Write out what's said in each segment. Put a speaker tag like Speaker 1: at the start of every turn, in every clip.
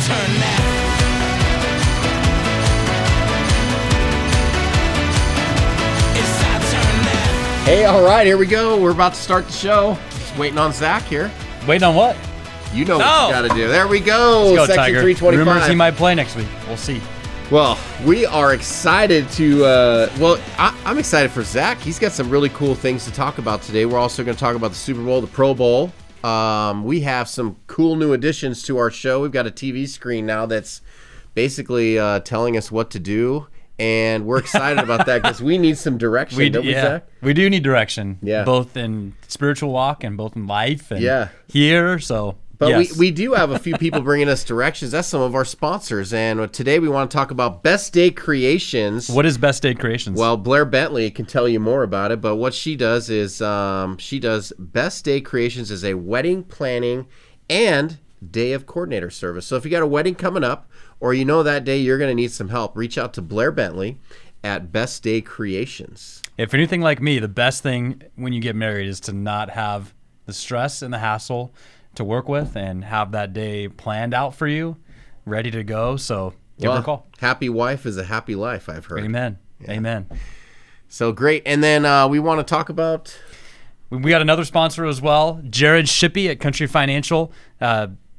Speaker 1: turn now. It's our turn now.
Speaker 2: Hey, all right, here we go. We're about to start the show. Just waiting on Zach here.
Speaker 3: Waiting on what?
Speaker 2: You know what you got to do. There we go.
Speaker 3: Let's go,
Speaker 2: Section
Speaker 3: Tiger.
Speaker 2: 325.
Speaker 3: Rumors he might play next week. We'll see.
Speaker 2: Well, we are excited to, I'm excited for Zach. He's got some really cool things to talk about today. We're also going to talk about the Super Bowl, the Pro Bowl. We have some cool new additions to our show. We've got a TV screen now that's basically telling us what to do. And we're excited about that because we need some direction, don't we, Zach?
Speaker 3: We do need direction.
Speaker 2: Yeah.
Speaker 3: Both in spiritual walk and both in life and here. So,
Speaker 2: but
Speaker 3: yes.
Speaker 2: we do have a few people bringing us directions. That's some of our sponsors. And today we want to talk about Best Day Creations.
Speaker 3: What is Best Day Creations?
Speaker 2: Well, Blair Bentley can tell you more about it. But what she does is she does Best Day Creations as a wedding planning and day of coordinator service. So if you got a wedding coming up, or you know that day you're going to need some help, reach out to Blair Bentley at Best Day Creations.
Speaker 3: If anything like me, the best thing when you get married is to not have the stress and the hassle to work with and have that day planned out for you, ready to go. So give her a call.
Speaker 2: Happy wife is a happy life, I've heard.
Speaker 3: Amen. Yeah. Amen.
Speaker 2: So great. And then we want to talk about...
Speaker 3: We got another sponsor as well, Jared Shippey at Country Financial.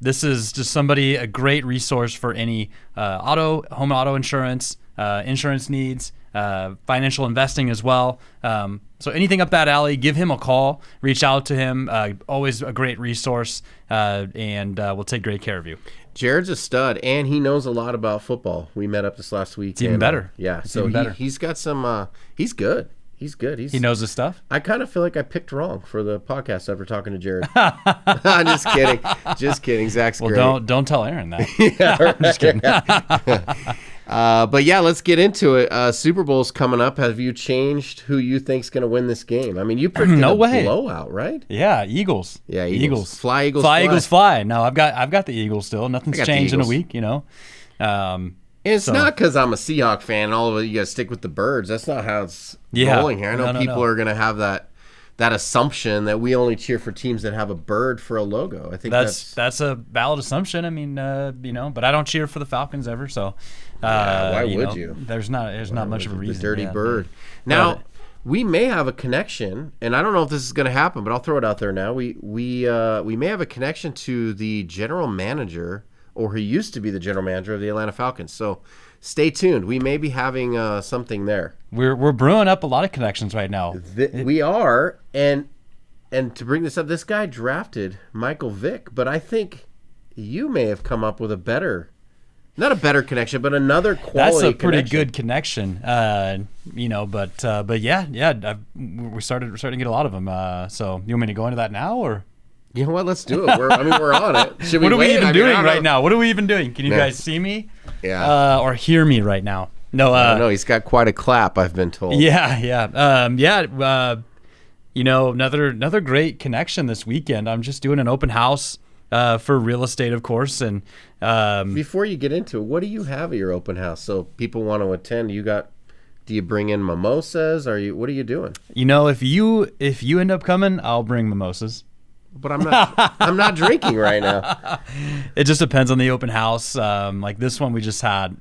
Speaker 3: This is just a great resource for any home auto insurance, insurance needs, financial investing as well. So anything up that alley, give him a call, reach out to him. Always a great resource, and we'll take great care of you.
Speaker 2: Jared's a stud, and he knows a lot about football. We met up this last week.
Speaker 3: It's even better.
Speaker 2: He's got some. He's good. He's good.
Speaker 3: He knows his stuff.
Speaker 2: I kind of feel like I picked wrong for the podcast after talking to Jared. I'm just kidding. Just kidding. Zach's great.
Speaker 3: Well, don't tell Aaron that.
Speaker 2: Yeah, right.
Speaker 3: I'm just kidding.
Speaker 2: But yeah, let's get into it. Super Bowl's coming up. Have you changed who you think's going to win this game? I mean, you predicted a blowout, right?
Speaker 3: Yeah, Eagles.
Speaker 2: Yeah, Eagles. Fly, Eagles,
Speaker 3: fly. Eagles, fly. No, I've got the Eagles still. Nothing's changed in a week, you know.
Speaker 2: And it's not because I'm a Seahawk fan and all of it, you got to stick with the birds. That's not how it's rolling here. I know people are going to have that assumption that we only cheer for teams that have a bird for a logo. I think
Speaker 3: that's a valid assumption. I mean, but I don't cheer for the Falcons ever. So
Speaker 2: why would you?
Speaker 3: There's not much of a reason.
Speaker 2: The dirty bird. Now, we may have a connection, and I don't know if this is going to happen, but I'll throw it out there now. We may have a connection to the general manager, or he used to be the general manager of the Atlanta Falcons. So stay tuned. We may be having something there.
Speaker 3: We're brewing up a lot of connections right now.
Speaker 2: We are, and to bring this up, this guy drafted Michael Vick, but I think you may have come up with not a better connection, but another quality
Speaker 3: That's a pretty
Speaker 2: connection.
Speaker 3: good connection, but yeah, we're starting to get a lot of them. So you want me to go into that now, or?
Speaker 2: You know what? Let's do it. We're on it.
Speaker 3: What are we even doing right now? What are we even doing? Can you guys see me?
Speaker 2: Yeah.
Speaker 3: Or hear me right now? No.
Speaker 2: No, he's got quite a clap, I've been told.
Speaker 3: Yeah. Another great connection this weekend. I'm just doing an open house for real estate, of course. And
Speaker 2: before you get into it, what do you have at your open house? So people want to attend. Do you bring in mimosas? What are you doing?
Speaker 3: If you end up coming, I'll bring mimosas.
Speaker 2: But I'm not drinking right now.
Speaker 3: It just depends on the open house. Like this one, we just had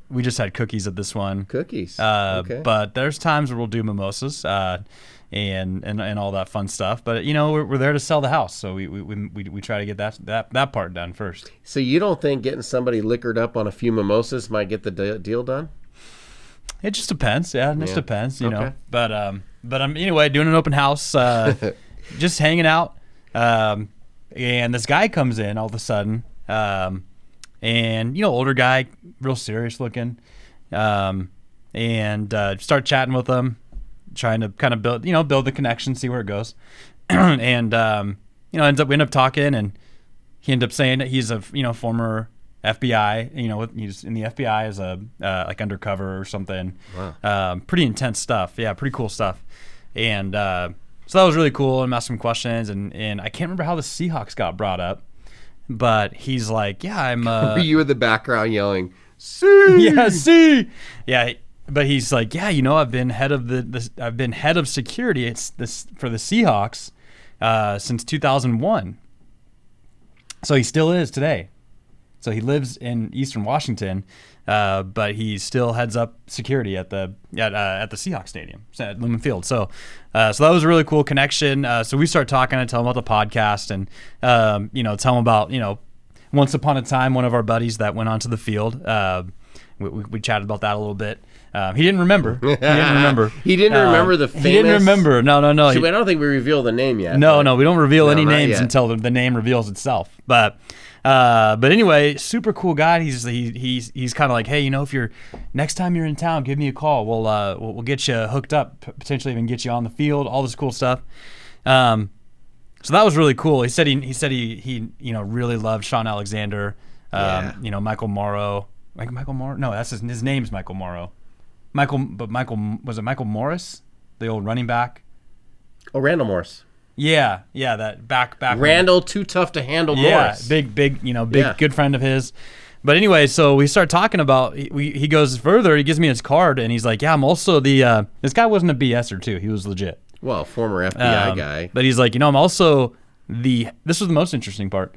Speaker 3: cookies at this one.
Speaker 2: Cookies. Okay.
Speaker 3: But there's times where we'll do mimosas and all that fun stuff. But we're there to sell the house, so we try to get that part done first.
Speaker 2: So you don't think getting somebody liquored up on a few mimosas might get the deal done?
Speaker 3: It just depends. Yeah, it just depends. know. But I'm anyway doing an open house, just hanging out. And this guy comes in all of a sudden, and older guy, real serious looking, and start chatting with him, trying to kind of build the connection, see where it goes, and we end up talking, and he ended up saying that he's a former FBI, he's in the FBI as a like undercover or something. Wow. Pretty intense stuff. Yeah, pretty cool stuff, and. So that was really cool, and asked some questions, and I can't remember how the Seahawks got brought up, but he's like, yeah, I'm...
Speaker 2: Were you in the background yelling, "See!"
Speaker 3: Yeah, see! Yeah, but he's like, yeah, I've been head of security for the Seahawks since 2001. So he still is today. So he lives in Eastern Washington, but he still heads up security at the Seahawks Stadium at Lumen Field. So that was a really cool connection. So we start talking. I tell him about the podcast and tell him about once upon a time one of our buddies that went onto the field. We chatted about that a little bit. He didn't remember.
Speaker 2: He didn't remember the famous.
Speaker 3: He didn't remember. No.
Speaker 2: I don't think we reveal the name yet.
Speaker 3: No, we don't reveal any names
Speaker 2: yet.
Speaker 3: until the name reveals itself. But anyway, super cool guy. He's kind of like, hey, if you're next time you're in town, give me a call. We'll get you hooked up, potentially even get you on the field. All this cool stuff. So that was really cool. He said he really loved Sean Alexander. Michael Morrow. Michael Morrow? No, that's his name's Michael Morrow. Was it Michael Morris, the old running back?
Speaker 2: Oh, Randall Morris.
Speaker 3: Yeah, that back.
Speaker 2: Randall, too tough to handle. Morris.
Speaker 3: Big, good friend of his. But anyway, so we start talking about. He goes further. He gives me his card, and he's like, "Yeah, I'm also the." This guy wasn't a BSer too. He was legit.
Speaker 2: Well, former FBI guy.
Speaker 3: But he's like, I'm also the. This was the most interesting part.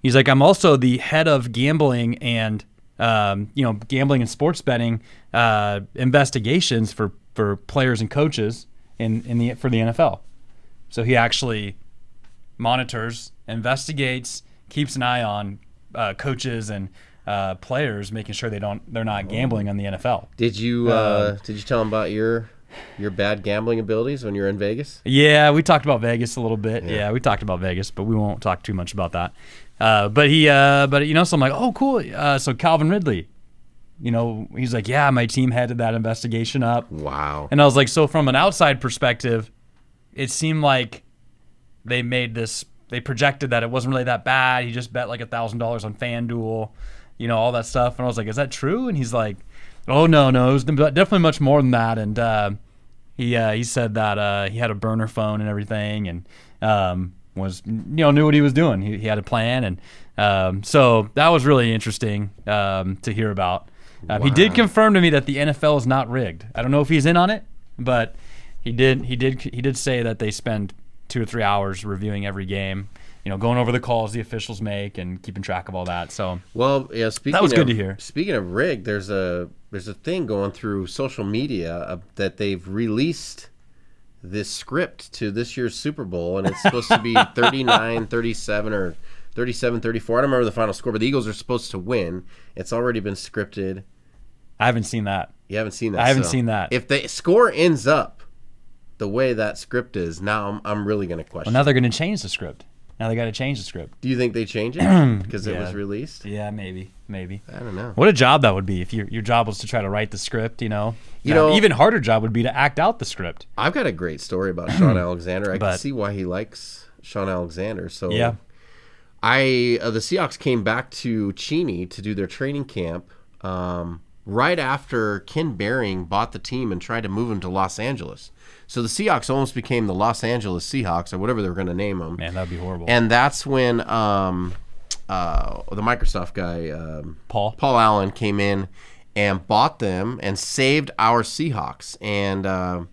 Speaker 3: He's like, I'm also the head of gambling and. Gambling and sports betting investigations for players and coaches for the NFL. So he actually monitors, investigates, keeps an eye on coaches and players, making sure they're not gambling on the NFL.
Speaker 2: Did you tell him about your bad gambling abilities when you were in Vegas?
Speaker 3: Yeah, we talked about Vegas a little bit. Yeah, we talked about Vegas, but we won't talk too much about that. So I'm like, oh, cool. So Calvin Ridley, he's like, yeah, my team headed that investigation up.
Speaker 2: Wow.
Speaker 3: And I was like, so from an outside perspective, it seemed like they projected that it wasn't really that bad. He just bet like $1,000 on FanDuel, all that stuff. And I was like, is that true? And he's like, oh, no, it was definitely much more than that. And he said that he had a burner phone and everything, and was knew what he was doing. He had a plan, and so that was really interesting to hear about.
Speaker 2: Wow.
Speaker 3: He did confirm to me that the NFL is not rigged. I don't know if he's in on it, but he did say that they spend 2 or 3 hours reviewing every game, going over the calls the officials make and keeping track of all that. So
Speaker 2: that
Speaker 3: was good to hear.
Speaker 2: Speaking of rigged, there's a thing going through social media that they've released this script to this year's Super Bowl, and it's supposed to be 39-37 or 37-34. I don't remember the final score, but the Eagles are supposed to win. It's already been scripted.
Speaker 3: I haven't seen that.
Speaker 2: You haven't seen that?
Speaker 3: I haven't seen that.
Speaker 2: If the score ends up the way that script is, now I'm really going to question.
Speaker 3: Well, now they're going to change the script. Now they got to change the script.
Speaker 2: Do you think they change it because it was released?
Speaker 3: Yeah, maybe.
Speaker 2: I don't know.
Speaker 3: What a job that would be if your job was to try to write the script. Even harder job would be to act out the script.
Speaker 2: I've got a great story about Sean Alexander. I can see why he likes Sean Alexander. So
Speaker 3: yeah,
Speaker 2: the Seahawks came back to Cheney to do their training camp right after Ken Behring bought the team and tried to move him to Los Angeles. So the Seahawks almost became the Los Angeles Seahawks, or whatever they were going to name them.
Speaker 3: Man, that'd be horrible.
Speaker 2: And that's when the Microsoft guy,
Speaker 3: Paul
Speaker 2: Allen, came in and bought them and saved our Seahawks. And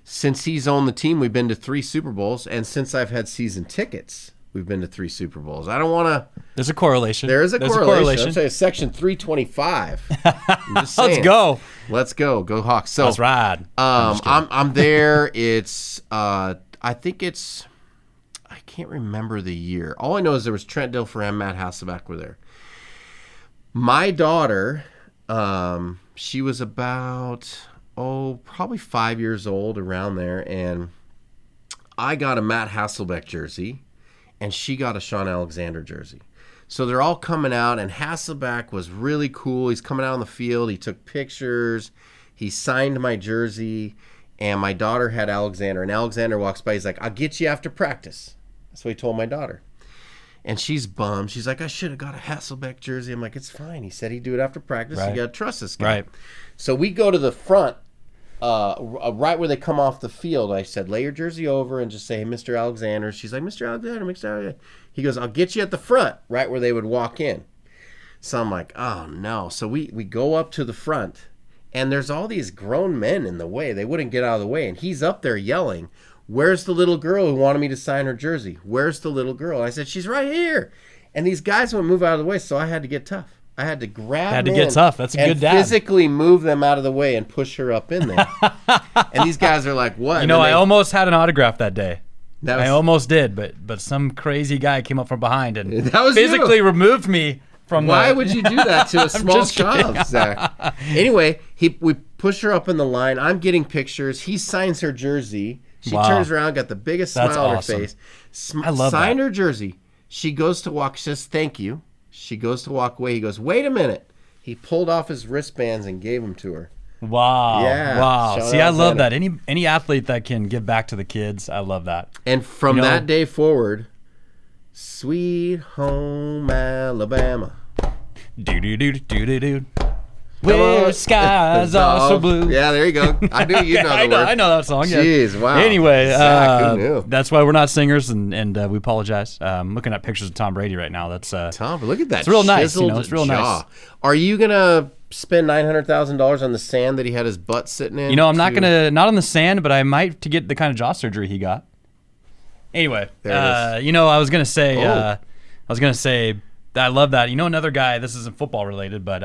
Speaker 2: since he's owned the team, we've been to 3 Super Bowls. And since I've had season tickets, we've been to 3 Super Bowls. I don't want to...
Speaker 3: There's a correlation.
Speaker 2: There is a correlation. I'm saying Section 325. I'm just saying.
Speaker 3: Let's go.
Speaker 2: Let's go. Go Hawks. So
Speaker 3: let's ride.
Speaker 2: I'm there. It's I think it's... I can't remember the year. All I know is there was Trent Dilfer and Matt Hasselbeck were there. My daughter, she was about, probably 5 years old, around there, and I got a Matt Hasselbeck jersey, and she got a Sean Alexander jersey. So they're all coming out, and Hasselbeck was really cool. He's coming out on the field. He took pictures. He signed my jersey, and my daughter had Alexander, and Alexander walks by. He's like, I'll get you after practice. That's what he told my daughter. And she's bummed. She's like, I should have got a Hasselbeck jersey. I'm like, it's fine. He said he'd do it after practice.
Speaker 3: Right.
Speaker 2: You got to trust this guy.
Speaker 3: Right.
Speaker 2: So we go to the front, right where they come off the field. I said, lay your jersey over and just say, hey, Mr. Alexander. She's like, Mr. Alexander, Mr. Alexander. He goes, I'll get you at the front, right where they would walk in. So I'm like, oh, no. So we go up to the front, and there's all these grown men in the way. They wouldn't get out of the way. And he's up there yelling, where's the little girl who wanted me to sign her jersey? Where's the little girl? I said, she's right here. And these guys wouldn't move out of the way, so I had to get tough. I had to grab
Speaker 3: Had to
Speaker 2: in
Speaker 3: get tough. That's a
Speaker 2: and
Speaker 3: good dad.
Speaker 2: physically move them out of the way and push her up in there. And these guys are like, what?
Speaker 3: You know, I almost had an autograph that day. I
Speaker 2: was,
Speaker 3: almost did, but some crazy guy came up from behind and
Speaker 2: That was
Speaker 3: physically
Speaker 2: you.
Speaker 3: removed me from
Speaker 2: Why would you do that to a small
Speaker 3: just kidding.
Speaker 2: child, Zach? Anyway, we push her up in the line. I'm getting pictures. He signs her jersey. She
Speaker 3: Wow.
Speaker 2: turns around, got the biggest
Speaker 3: That's
Speaker 2: smile on
Speaker 3: awesome.
Speaker 2: her face.
Speaker 3: I love
Speaker 2: Signed
Speaker 3: that.
Speaker 2: her jersey. She goes to walk, says thank you. She goes to walk away. He goes, wait a minute. He pulled off his wristbands and gave them to her.
Speaker 3: Wow.
Speaker 2: Yeah.
Speaker 3: Wow.
Speaker 2: Shout
Speaker 3: See,
Speaker 2: out
Speaker 3: I love
Speaker 2: Zach.
Speaker 3: that. Any athlete that can give back to the kids, I love that.
Speaker 2: And from
Speaker 3: You know-
Speaker 2: that day forward, sweet home Alabama.
Speaker 3: Do.
Speaker 2: Come
Speaker 3: Where
Speaker 2: on.
Speaker 3: skies are so blue.
Speaker 2: Yeah, there you go. I knew you know the word.
Speaker 3: I know that song. Yeah.
Speaker 2: Jeez, wow.
Speaker 3: Anyway,
Speaker 2: Zach, who knew?
Speaker 3: that's why we're not singers, and we apologize. Looking at pictures of Tom Brady right now. That's
Speaker 2: Tom, look at that.
Speaker 3: It's real nice, you know,
Speaker 2: chiseled
Speaker 3: it's real
Speaker 2: jaw.
Speaker 3: nice.
Speaker 2: Are you gonna spend $900,000 on the sand that he had his butt sitting in?
Speaker 3: you know, I'm not not on the sand, but I might to get the kind of jaw surgery he got. Anyway,
Speaker 2: There it is.
Speaker 3: you know, I was gonna say,
Speaker 2: Oh.
Speaker 3: I love that. You know, another guy. This isn't football related, but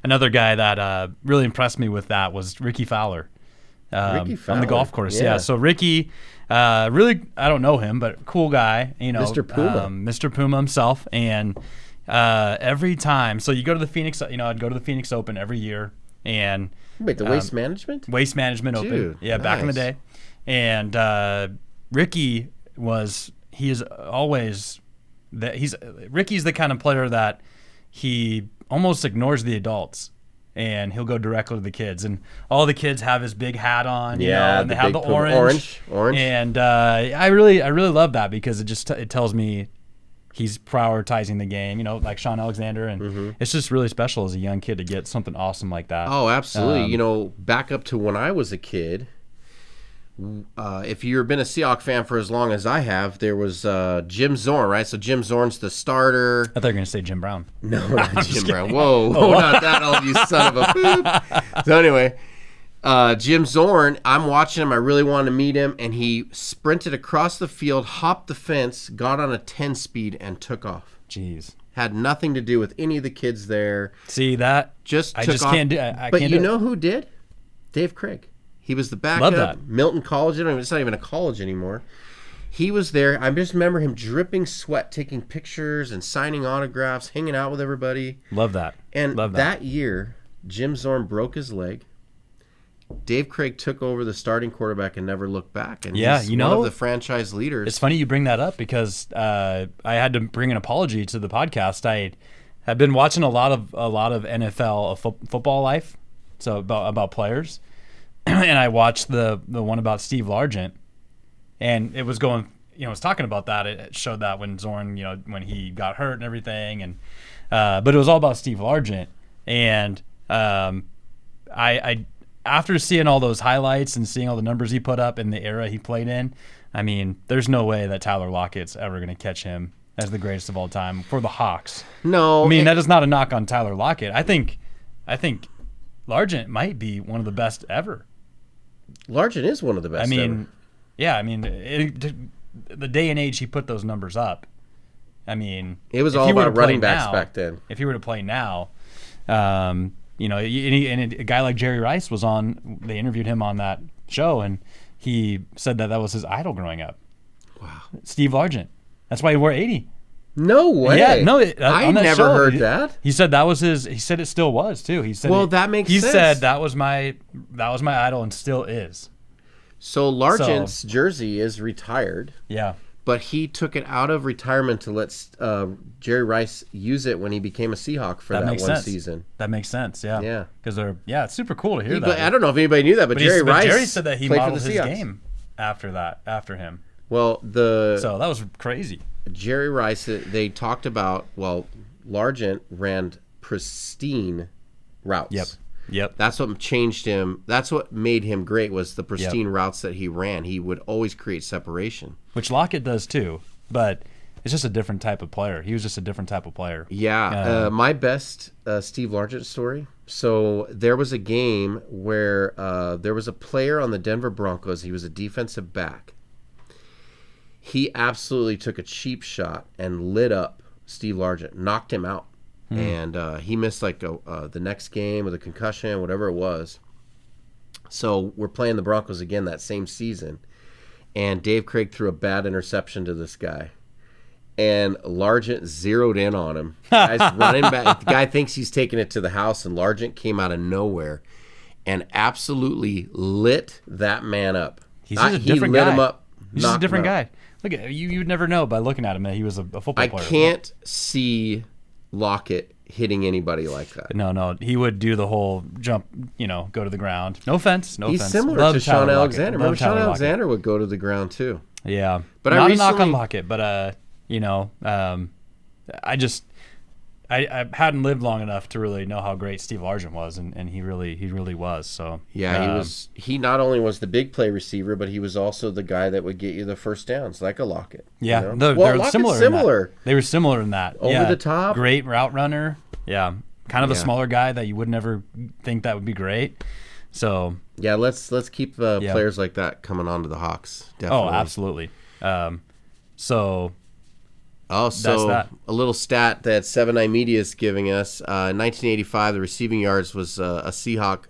Speaker 3: another guy that really impressed me with that was Ricky Fowler.
Speaker 2: Ricky
Speaker 3: On
Speaker 2: Fowler,
Speaker 3: the golf course.
Speaker 2: yeah.
Speaker 3: Yeah. So Ricky, really, I don't know him, but cool guy. You know,
Speaker 2: Mr. Puma.
Speaker 3: Mr. Puma himself, and every time. So you go to the Phoenix. You know, I'd go to the Phoenix Open every year, and
Speaker 2: Wait, the waste management?
Speaker 3: Waste Management Open.
Speaker 2: Dude,
Speaker 3: Yeah, back in the
Speaker 2: nice.
Speaker 3: day. And Ricky is always that Ricky's the kind of player that he almost ignores the adults and he'll go directly to the kids. And all the kids have his big hat on, you know, and
Speaker 2: the
Speaker 3: they have
Speaker 2: big
Speaker 3: the
Speaker 2: Puma. Orange.
Speaker 3: And I really love that because it tells me he's prioritizing the game, you know, like Sean Alexander, and it's just really special as a young kid to get something awesome like that.
Speaker 2: Oh, absolutely. You know, back up to when I was a kid, if you've been a Seahawks fan for as long as I have, there was Jim Zorn, right? So Jim Zorn's the starter.
Speaker 3: I thought you were going to say Jim Brown.
Speaker 2: No, not Jim Brown. Whoa, not that old, you son of a poop. So anyway, Jim Zorn, I'm watching him. I really wanted to meet him, and he sprinted across the field, hopped the fence, got on a 10-speed, and took off.
Speaker 3: Jeez.
Speaker 2: Had nothing to do with any of the kids there.
Speaker 3: See that?
Speaker 2: Just
Speaker 3: I
Speaker 2: took
Speaker 3: just
Speaker 2: off.
Speaker 3: can't do. I
Speaker 2: But
Speaker 3: can't
Speaker 2: you
Speaker 3: do it.
Speaker 2: know who did? Dave Craig. He was the backup.
Speaker 3: Love that.
Speaker 2: Milton College. It's not even a college anymore. He was there. I just remember him dripping sweat, taking pictures and signing autographs, hanging out with everybody.
Speaker 3: Love that.
Speaker 2: And
Speaker 3: Love
Speaker 2: that year, Jim Zorn broke his leg. Dave Craig took over the starting quarterback and never looked back. And
Speaker 3: Yeah,
Speaker 2: he's
Speaker 3: you
Speaker 2: one
Speaker 3: know,
Speaker 2: of the franchise leaders.
Speaker 3: It's funny you bring that up because I had to bring an apology to the podcast. I have been watching a lot of NFL football life, so about players, and I watched the one about Steve Largent, and it was going, you know, it was talking about that. It showed that when Zorn, you know, when he got hurt and everything, and but it was all about Steve Largent, and I after seeing all those highlights and seeing all the numbers he put up in the era he played in, I mean, there's no way that Tyler Lockett's ever going to catch him as the greatest of all time for the Hawks.
Speaker 2: No.
Speaker 3: I mean, that is not a knock on Tyler Lockett. I think Largent might be one of the best ever.
Speaker 2: Largent is one of the best
Speaker 3: I mean,
Speaker 2: ever.
Speaker 3: yeah, I mean, the day and age he put those numbers up, I mean,
Speaker 2: It was
Speaker 3: if
Speaker 2: all
Speaker 3: he were to
Speaker 2: about
Speaker 3: play
Speaker 2: running backs
Speaker 3: now-
Speaker 2: back then.
Speaker 3: If he were to play now, you know, and a guy like Jerry Rice was on. They interviewed him on that show, and he said that was his idol growing up.
Speaker 2: Wow.
Speaker 3: Steve Largent. That's why he wore 80.
Speaker 2: No way.
Speaker 3: Yeah, no,
Speaker 2: I
Speaker 3: on that
Speaker 2: never
Speaker 3: show,
Speaker 2: heard that.
Speaker 3: He said that was his. He said it still was too. He said.
Speaker 2: Well, that makes
Speaker 3: he
Speaker 2: sense.
Speaker 3: said that was my idol and still is.
Speaker 2: So Largent's jersey is retired.
Speaker 3: Yeah.
Speaker 2: But he took it out of retirement to let Jerry Rice use it when he became a Seahawk for that
Speaker 3: makes
Speaker 2: one
Speaker 3: sense.
Speaker 2: season.
Speaker 3: That makes sense. Yeah.
Speaker 2: Yeah.
Speaker 3: Because it's super cool to hear
Speaker 2: But
Speaker 3: that.
Speaker 2: I don't know if anybody knew that, but Jerry Rice
Speaker 3: Jerry said that he
Speaker 2: played
Speaker 3: modeled
Speaker 2: for the
Speaker 3: his
Speaker 2: Seahawks.
Speaker 3: game after him.
Speaker 2: Well,
Speaker 3: So that was crazy.
Speaker 2: Jerry Rice, they talked about, Largent ran pristine routes.
Speaker 3: Yep.
Speaker 2: That's what changed him. That's what made him great was the pristine routes that he ran. He would always create separation.
Speaker 3: Which Lockett does too, but it's just a different type of player. He was just a different type of player.
Speaker 2: Yeah. My best Steve Largent story. So there was a game where there was a player on the Denver Broncos. He was a defensive back. He absolutely took a cheap shot and lit up Steve Largent, knocked him out. And he missed like the next game with a concussion, whatever it was. So we're playing the Broncos again that same season. And Dave Craig threw a bad interception to this guy. And Largent zeroed in on him. Guy's running back. The guy thinks he's taking it to the house, and Largent came out of nowhere and absolutely lit that man up.
Speaker 3: He's just a different guy.
Speaker 2: Him up.
Speaker 3: He's just a different guy. Look at you would never know by looking at him that he was a football player.
Speaker 2: I can't see Lockett hitting anybody like that.
Speaker 3: No, he would do the whole jump, go to the ground. No offense,
Speaker 2: He's
Speaker 3: offense.
Speaker 2: similar
Speaker 3: Love
Speaker 2: to Sean
Speaker 3: Tyler
Speaker 2: Alexander.
Speaker 3: Lockett.
Speaker 2: Remember, Sean Alexander would go to the ground too.
Speaker 3: Yeah,
Speaker 2: but
Speaker 3: not
Speaker 2: I
Speaker 3: a knock
Speaker 2: recently,
Speaker 3: on Lockett, but I hadn't lived long enough to really know how great Steve Largent was, and he really was. So
Speaker 2: yeah, he not only was the big play receiver, but he was also the guy that would get you the first downs, like a Lockett.
Speaker 3: Yeah,
Speaker 2: they're
Speaker 3: similar. They were similar in that.
Speaker 2: Over the top,
Speaker 3: great route runner. Yeah, kind of a smaller guy that you would never think that would be great. So
Speaker 2: yeah, let's keep players like that coming onto the Hawks. Definitely.
Speaker 3: Oh, absolutely. So
Speaker 2: a little stat that 7-9 Media is giving us. In 1985, the receiving yards was a Seahawk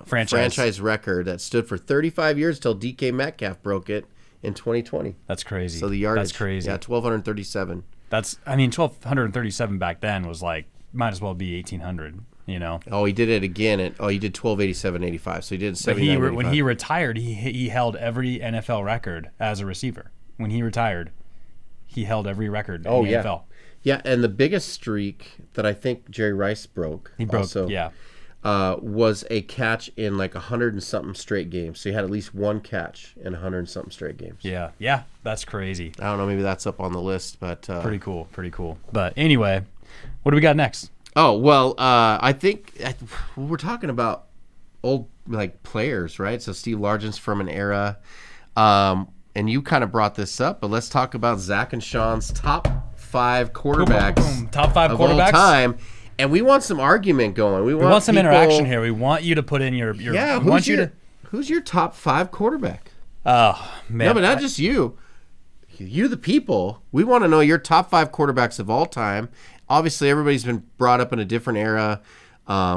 Speaker 2: franchise record that stood for 35 years until DK Metcalf broke it in 2020.
Speaker 3: That's crazy.
Speaker 2: So the yardage.
Speaker 3: That's crazy.
Speaker 2: Yeah, 1,237.
Speaker 3: 1,237 back then was like, might as well be 1,800,
Speaker 2: Oh, he did it again. He did 1287.85. So he did 79.85.
Speaker 3: When he retired, he held every NFL record as a receiver. When he retired, he held every record in the NFL.
Speaker 2: Yeah, and the biggest streak that I think Jerry Rice broke. Was a catch in like 100 and something straight games. So he had at least one catch in 100 and something straight games.
Speaker 3: Yeah, that's crazy.
Speaker 2: I don't know, maybe that's up on the list, but
Speaker 3: pretty cool. But anyway, what do we got next?
Speaker 2: Oh well, I think we're talking about old like players, right? So Steve Largent's from an era, and you kind of brought this up, but let's talk about Zach and Sean's top 5 quarterbacks,
Speaker 3: boom. Top 5
Speaker 2: of
Speaker 3: quarterbacks
Speaker 2: all time. And we want some argument going. We want
Speaker 3: some interaction here. We want you to put in your
Speaker 2: who's your top 5 quarterback?
Speaker 3: Oh man,
Speaker 2: No, but not just you. You, the people. We want to know your top 5 quarterbacks of all time. Obviously, everybody's been brought up in a different era.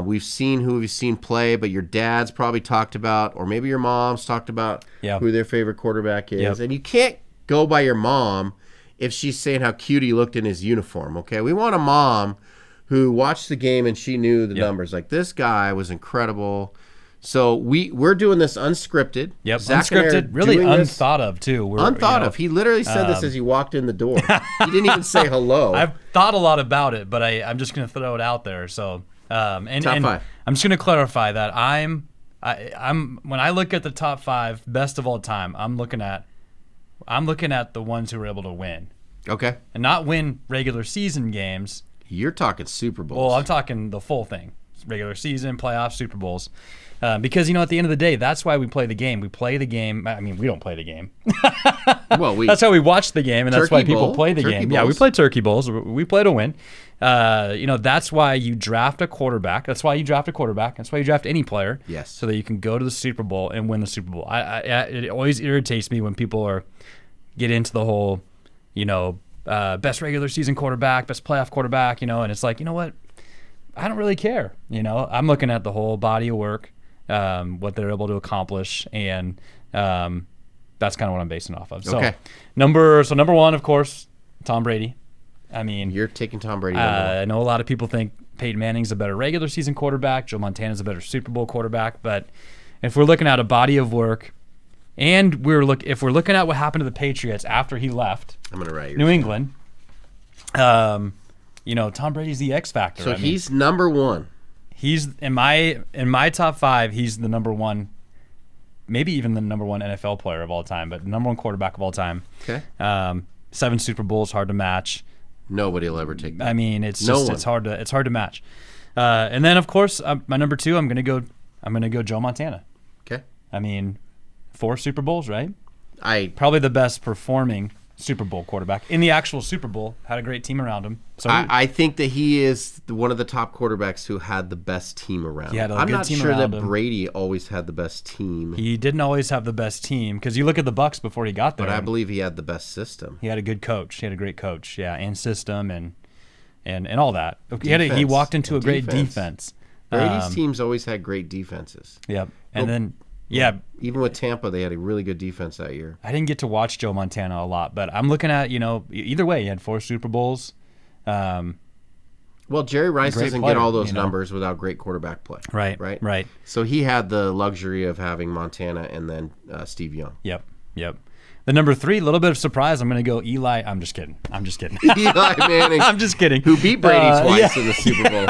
Speaker 2: We've seen who we've seen play, but your dad's probably talked about, or maybe your mom's talked about who their favorite quarterback is.
Speaker 3: Yep.
Speaker 2: And you can't go by your mom if she's saying how cute he looked in his uniform, okay? We want a mom who watched the game and she knew the numbers. Like, this guy was incredible. So we're doing this unscripted.
Speaker 3: Yep,
Speaker 2: Zach
Speaker 3: unscripted, really unthought of, too.
Speaker 2: Unthought of. He literally said this as he walked in the door. He didn't even say hello.
Speaker 3: I've thought a lot about it, but I'm just going to throw it out there. So, top
Speaker 2: 5.
Speaker 3: I'm just going to clarify that I'm when I look at the top 5 best of all time, I'm looking at the ones who were able to win.
Speaker 2: Okay.
Speaker 3: And not win regular season games.
Speaker 2: You're talking Super Bowls.
Speaker 3: Well, I'm talking the full thing. Regular season, playoffs, Super Bowls. Because, at the end of the day, that's why we play the game. We play the game. I mean, we don't play the game.
Speaker 2: Well,
Speaker 3: that's how we watch the game, and that's why people play the game.
Speaker 2: Bowls.
Speaker 3: Yeah, we play turkey bowls. We play to win. That's why you draft a quarterback. That's why you draft a quarterback. That's why you draft any player.
Speaker 2: Yes.
Speaker 3: So that you can go to the Super Bowl and win the Super Bowl. It always irritates me when people get into the whole, best regular season quarterback, best playoff quarterback, and it's like, you know what? I don't really care. I'm looking at the whole body of work, what they're able to accomplish, and that's kind of what I'm basing off of. So,
Speaker 2: okay.
Speaker 3: Number 1, of course, Tom Brady. I mean,
Speaker 2: you're taking Tom Brady.
Speaker 3: I know a lot of people think Peyton Manning's a better regular season quarterback, Joe Montana's a better Super Bowl quarterback, but if we're looking at a body of work, and if we're looking at what happened to the Patriots after he left,
Speaker 2: I'm gonna write
Speaker 3: New England. Tom Brady's the X factor.
Speaker 2: So he's number 1.
Speaker 3: He's in my top 5. He's the number 1, maybe even the number 1 NFL player of all time, but the number 1 quarterback of all time.
Speaker 2: Okay.
Speaker 3: 7 Super Bowls, hard to match.
Speaker 2: Nobody will ever take that.
Speaker 3: I mean, it's hard to match. And then of course, my number 2, I'm gonna go Joe Montana.
Speaker 2: Okay.
Speaker 3: I mean, 4 Super Bowls, right?
Speaker 2: I
Speaker 3: probably the best performing Super Bowl quarterback in the actual Super Bowl. Had a great team around him. So
Speaker 2: I think that he is one of the top quarterbacks who had the best team around.
Speaker 3: He had a
Speaker 2: I'm
Speaker 3: good
Speaker 2: not
Speaker 3: team
Speaker 2: sure
Speaker 3: around
Speaker 2: that
Speaker 3: him.
Speaker 2: Brady always had the best team,
Speaker 3: he didn't always have the best team because you look at the Bucs before he got there.
Speaker 2: but I believe he had the best system.
Speaker 3: He had a good coach. He had a great coach, yeah, and system and all that. He walked into a great defense.
Speaker 2: Brady's teams always had great defenses.
Speaker 3: Yep. And then, yeah.
Speaker 2: Even with Tampa, they had a really good defense that year.
Speaker 3: I didn't get to watch Joe Montana a lot, but I'm looking at, either way, he had 4 Super Bowls.
Speaker 2: Well, Jerry Rice
Speaker 3: Great
Speaker 2: doesn't
Speaker 3: player,
Speaker 2: get all those numbers without great quarterback play.
Speaker 3: Right.
Speaker 2: So he had the luxury of having Montana and then Steve Young.
Speaker 3: Yep. The number 3, a little bit of surprise. I'm going to go Eli. I'm just kidding.
Speaker 2: Eli Manning.
Speaker 3: I'm just kidding.
Speaker 2: Who beat Brady twice in the Super Bowl.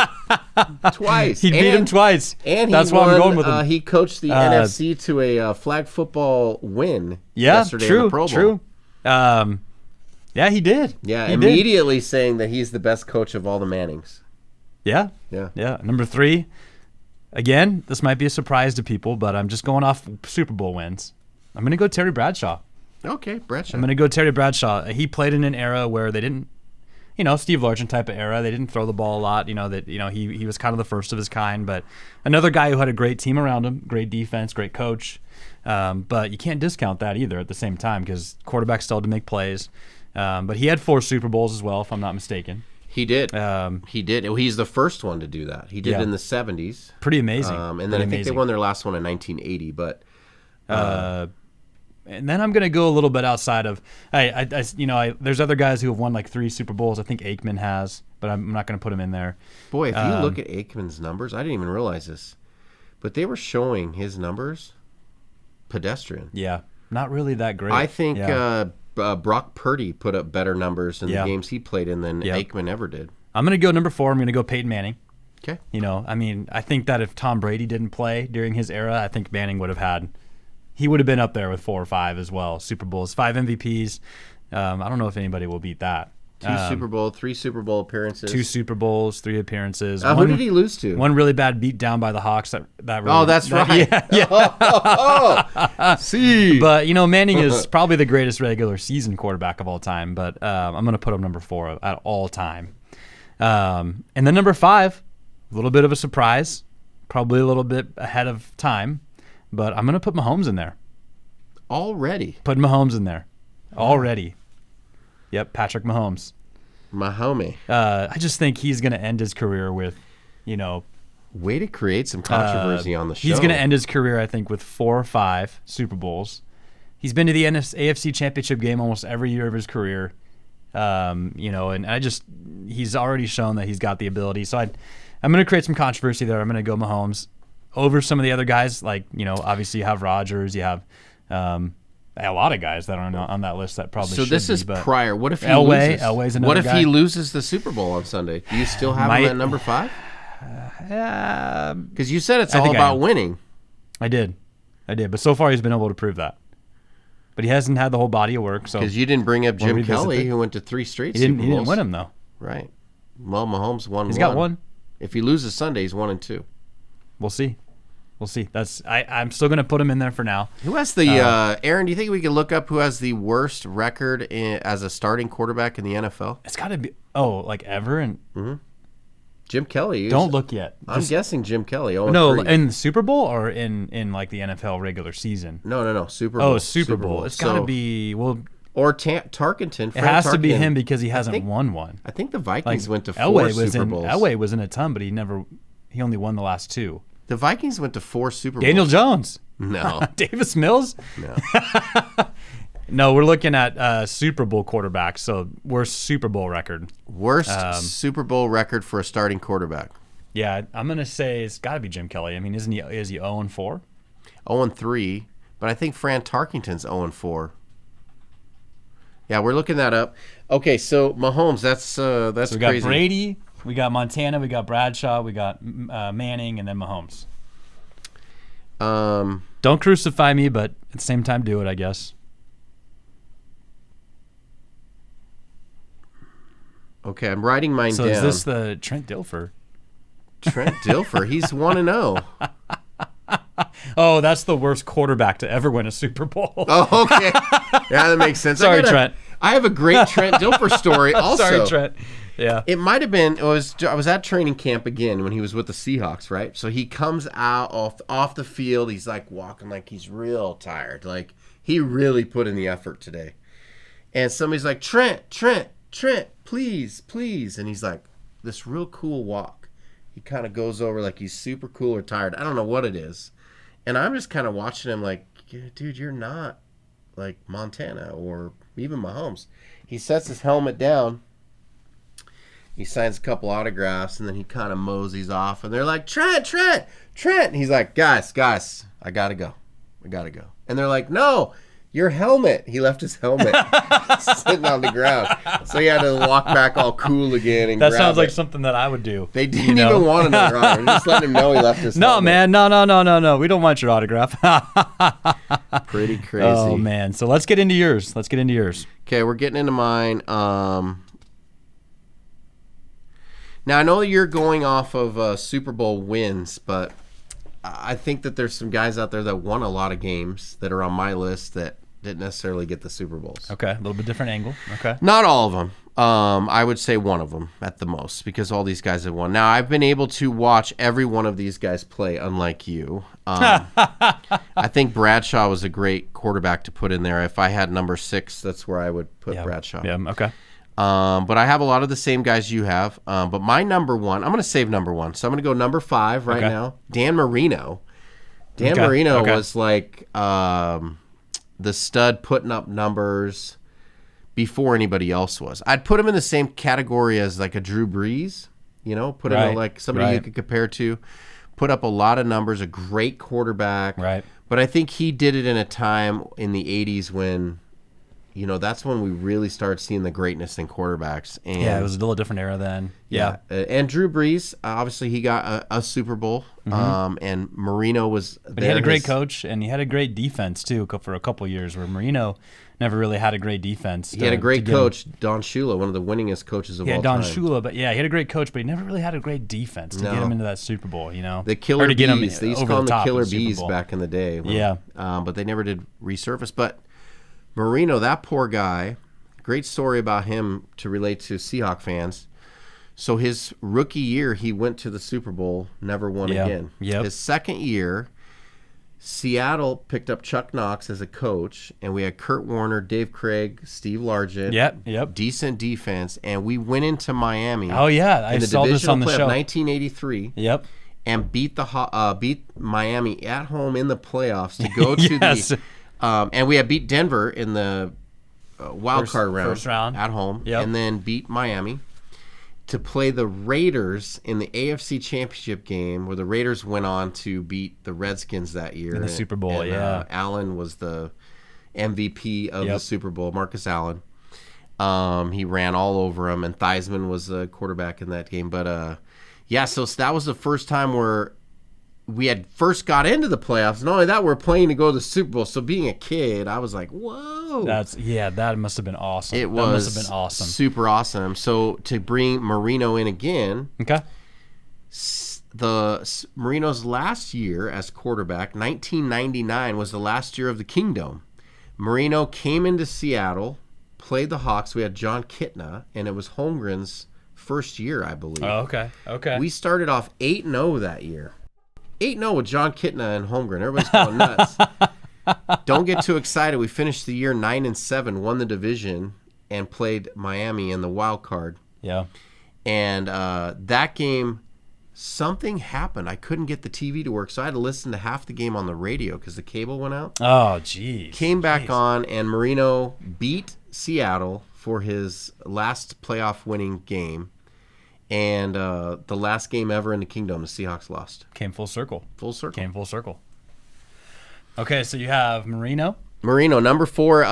Speaker 2: Twice.
Speaker 3: He beat him twice.
Speaker 2: And
Speaker 3: that's why I'm going with him.
Speaker 2: He coached the NFC to a flag football win yesterday
Speaker 3: true,
Speaker 2: in the Pro Bowl.
Speaker 3: True. Yeah, he did.
Speaker 2: Yeah,
Speaker 3: he
Speaker 2: immediately saying that he's the best coach of all the Mannings.
Speaker 3: Yeah. Number 3, again, this might be a surprise to people, but I'm just going off Super Bowl wins. I'm going to go Terry Bradshaw.
Speaker 2: Okay, Bradshaw.
Speaker 3: I'm going to go Terry Bradshaw. He played in an era where they didn't, Steve Largent type of era. They didn't throw the ball a lot. He was kind of the first of his kind, but another guy who had a great team around him, great defense, great coach. But you can't discount that either at the same time because quarterbacks still had to make plays. But he had 4 Super Bowls as well, if I'm not mistaken.
Speaker 2: He did. He did. Well, he's the first one to do that. He did it in the 70s.
Speaker 3: Pretty amazing.
Speaker 2: And then I think they won their last one in 1980. But
Speaker 3: and then I'm gonna go a little bit outside of. There's other guys who have won like 3 Super Bowls. I think Aikman has, but I'm not gonna put him in there.
Speaker 2: Boy, if you look at Aikman's numbers, I didn't even realize this, but they were showing his numbers pedestrian.
Speaker 3: Yeah, not really that great.
Speaker 2: I think Brock Purdy put up better numbers in the games he played in than Aikman ever did.
Speaker 3: I'm gonna go number 4. I'm gonna go Peyton Manning.
Speaker 2: Okay.
Speaker 3: I think that if Tom Brady didn't play during his era, I think Manning would have been up there with 4 or 5 as well. Super Bowls, 5 MVPs. I don't know if anybody will beat that.
Speaker 2: 3 Super Bowl appearances.
Speaker 3: 2 Super Bowls, 3 appearances.
Speaker 2: Who did he lose to?
Speaker 3: One really bad beat down by the Hawks. That really,
Speaker 2: that's right.
Speaker 3: Yeah.
Speaker 2: See.
Speaker 3: But Manning is probably the greatest regular season quarterback of all time. But I'm going to put him number 4 at all time. And then number 5, a little bit of a surprise, probably a little bit ahead of time. But I'm going to put Mahomes in there.
Speaker 2: Already?
Speaker 3: Put Mahomes in there. Already. Yep, Patrick Mahomes.
Speaker 2: Mahomey.
Speaker 3: I just think he's going to end his career with,
Speaker 2: Way to create some controversy on the show.
Speaker 3: He's going to end his career, I think, with 4 or 5 Super Bowls. He's been to the AFC Championship game almost every year of his career. And he's already shown that he's got the ability. So I'm going to create some controversy there. I'm going to go Mahomes over some of the other guys. Like, obviously you have Rodgers, you have a lot of guys that are on that list that probably should be.
Speaker 2: So this is prior. What if he
Speaker 3: Elway's
Speaker 2: loses?
Speaker 3: another
Speaker 2: What if
Speaker 3: guy.
Speaker 2: he loses the Super Bowl on Sunday? Do you still have him at number 5? Because you said it's all about winning.
Speaker 3: I did. But so far he's been able to prove that. But he hasn't had the whole body of work. So
Speaker 2: because you didn't bring up Jim Kelly, who went to 3 straight Super Bowls.
Speaker 3: He didn't win them, though.
Speaker 2: Right. Well, Mahomes won one.
Speaker 3: He's got one.
Speaker 2: If he loses Sunday, he's 1-2.
Speaker 3: We'll see. I'm still going to put him in there for now.
Speaker 2: Who has the Aaron? Do you think we can look up who has the worst record as a starting quarterback in the NFL?
Speaker 3: It's got to be like ever and
Speaker 2: Jim Kelly.
Speaker 3: Don't look yet.
Speaker 2: I'm guessing Jim Kelly.
Speaker 3: No, in the Super Bowl or in like the NFL regular season.
Speaker 2: No. Super Bowl.
Speaker 3: Oh, Super Bowl. It's got to be
Speaker 2: or Tarkenton.
Speaker 3: It has to be him because he hasn't won one.
Speaker 2: I think the Vikings went to 4 Super Bowls.
Speaker 3: Elway was in a ton, but he only won the last 2.
Speaker 2: The Vikings went to 4 Super Bowls.
Speaker 3: Daniel Jones.
Speaker 2: No.
Speaker 3: Davis Mills.
Speaker 2: No.
Speaker 3: No, we're looking at Super Bowl quarterbacks. So worst Super Bowl record.
Speaker 2: Worst Super Bowl record for a starting quarterback.
Speaker 3: Yeah, I'm gonna say it's got to be Jim Kelly. I mean, is he 0-4?
Speaker 2: 0-3, but I think Fran Tarkenton's 0-4. Yeah, we're looking that up. Okay, so Mahomes, that's
Speaker 3: so we
Speaker 2: crazy.
Speaker 3: got Brady, we got Montana, we got Bradshaw, we got Manning, and then Mahomes. Don't crucify me, but at the same time, do it, I guess.
Speaker 2: Okay, I'm writing mine down.
Speaker 3: So is this the Trent Dilfer?
Speaker 2: Trent Dilfer, he's 1-0.
Speaker 3: Oh, that's the worst quarterback to ever win a Super Bowl.
Speaker 2: Oh, okay. Yeah, that makes sense.
Speaker 3: Sorry, Trent.
Speaker 2: I have a great Trent Dilfer story also.
Speaker 3: Sorry, Trent. Yeah.
Speaker 2: It might have been, I was at training camp again when he was with the Seahawks, right? So he comes out off the field. He's like walking like he's real tired. Like he really put in the effort today. And somebody's like, Trent, please. And he's like, this real cool walk. He kind of goes over like he's super cool or tired. I don't know what it is. And I'm just kind of watching him like, dude, you're not like Montana or even Mahomes. He sets his helmet down. He signs a couple autographs, and then he kind of moseys off. And they're like, Trent. And he's like, guys, I got to go. And they're like, no, your helmet. He left his helmet sitting on the ground. So he had to walk back all cool again and
Speaker 3: That
Speaker 2: grab
Speaker 3: sounds like
Speaker 2: it.
Speaker 3: something that I would do.
Speaker 2: They didn't even want another autograph. Just let him know he left his
Speaker 3: No,
Speaker 2: helmet.
Speaker 3: man. No. We don't want your autograph.
Speaker 2: Pretty crazy.
Speaker 3: Oh, man. So let's get into yours.
Speaker 2: Okay, we're getting into mine. Now, I know you're going off of Super Bowl wins, but I think that there's some guys out there that won a lot of games that are on my list that didn't necessarily get the Super Bowls.
Speaker 3: Okay. A little bit different angle. Okay.
Speaker 2: Not all of them. I would say one of them at the most because all these guys have won. Now, I've been able to watch every one of these guys play, unlike you. I think Bradshaw was a great quarterback to put in there. If I had number 6, that's where I would put Bradshaw.
Speaker 3: Yeah, okay.
Speaker 2: But I have a lot of the same guys you have. But my number 1, I'm going to save number 1. So I'm going to go number 5 right now. Dan Marino. Dan Marino was like the stud putting up numbers before anybody else was. I'd put him in the same category as like a Drew Brees, put him in like somebody you could compare to. Put up a lot of numbers, a great quarterback.
Speaker 3: Right.
Speaker 2: But I think he did it in a time in the 80s when, that's when we really started seeing the greatness in quarterbacks. And
Speaker 3: Yeah, it was a little different era then. Yeah.
Speaker 2: And Drew Brees, obviously he got a Super Bowl. And Marino was
Speaker 3: But he had a great coach, and he had a great defense, too, for a couple of years, where Marino never really had a great defense.
Speaker 2: He had a great coach, Don Shula, one of the winningest coaches of all time.
Speaker 3: Yeah, Don Shula, but he had a great coach, but he never really had a great defense to get him into that Super Bowl,
Speaker 2: The Killer Bees. They used to call them the Killer Bees back in the day. But they never did resurface. But Marino, that poor guy, great story about him to relate to Seahawk fans. So his rookie year, he went to the Super Bowl, never won again. His second year, Seattle picked up Chuck Knox as a coach, and we had Kurt Warner, Dave Craig, Steve Largent. Decent defense, and we went into Miami.
Speaker 3: Oh yeah, I saw this on the show.
Speaker 2: 1983. And beat Miami at home in the playoffs to go to the. And we had beat Denver in the wild card round,
Speaker 3: first round
Speaker 2: at home, and then beat Miami to play the Raiders in the AFC Championship game, where the Raiders went on to beat the Redskins that year
Speaker 3: in the Super Bowl.
Speaker 2: Allen was the MVP of the Super Bowl, Marcus Allen. He ran all over him, and Theismann was the quarterback in that game. But so that was the first time where we had first got into the playoffs. Not only that, we're playing to go to the Super Bowl. So being a kid, I was like, whoa.
Speaker 3: That must have been awesome.
Speaker 2: That must have been awesome. Super awesome. So to bring Marino in again.
Speaker 3: Okay.
Speaker 2: Marino's last year as quarterback, 1999, was the last year of the Kingdom. Marino came into Seattle, played the Hawks. We had John Kitna, and it was Holmgren's first year, I believe.
Speaker 3: Oh, okay.
Speaker 2: We started off 8-0 that year. 8-0 with John Kitna and Holmgren. Everybody's going nuts. Don't get too excited. We finished the year 9-7, won the division, and played Miami in the wild card.
Speaker 3: Yeah.
Speaker 2: And that game, something happened. I couldn't get the TV to work, so I had to listen to half the game on the radio because the cable went out.
Speaker 3: Oh, geez.
Speaker 2: Came back on, and Marino beat Seattle for his last playoff winning game. And the last game ever in the Kingdom, the Seahawks lost.
Speaker 3: Came full circle.
Speaker 2: Came full circle.
Speaker 3: Okay, so you have Marino.
Speaker 2: Number 4,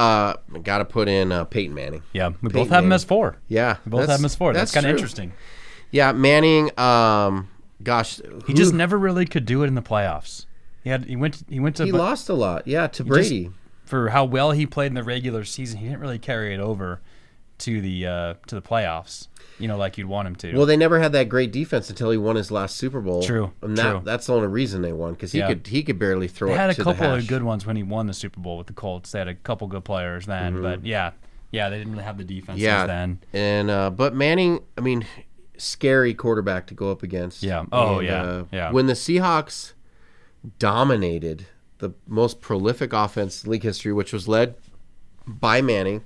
Speaker 2: got to put in Peyton Manning.
Speaker 3: Yeah, we both have him as 4.
Speaker 2: Yeah.
Speaker 3: We both have him as 4. That's kind of interesting.
Speaker 2: Yeah, Manning,
Speaker 3: he just never really could do it in the playoffs. He
Speaker 2: lost a lot, to Brady.
Speaker 3: For how well he played in the regular season, he didn't really carry it over to the playoffs, like you'd want him to.
Speaker 2: Well, they never had that great defense until he won his last Super Bowl.
Speaker 3: True.
Speaker 2: That's the only reason they won, because he could barely throw it to the hash.
Speaker 3: They had a couple of good ones when he won the Super Bowl with the Colts. They had a couple good players then, but Yeah, they didn't really have the defenses
Speaker 2: Yeah.
Speaker 3: then.
Speaker 2: And but Manning, I mean, scary quarterback to go up against.
Speaker 3: Yeah. Oh,
Speaker 2: And,
Speaker 3: yeah.
Speaker 2: When the Seahawks dominated the most prolific offense in league history, which was led by Manning,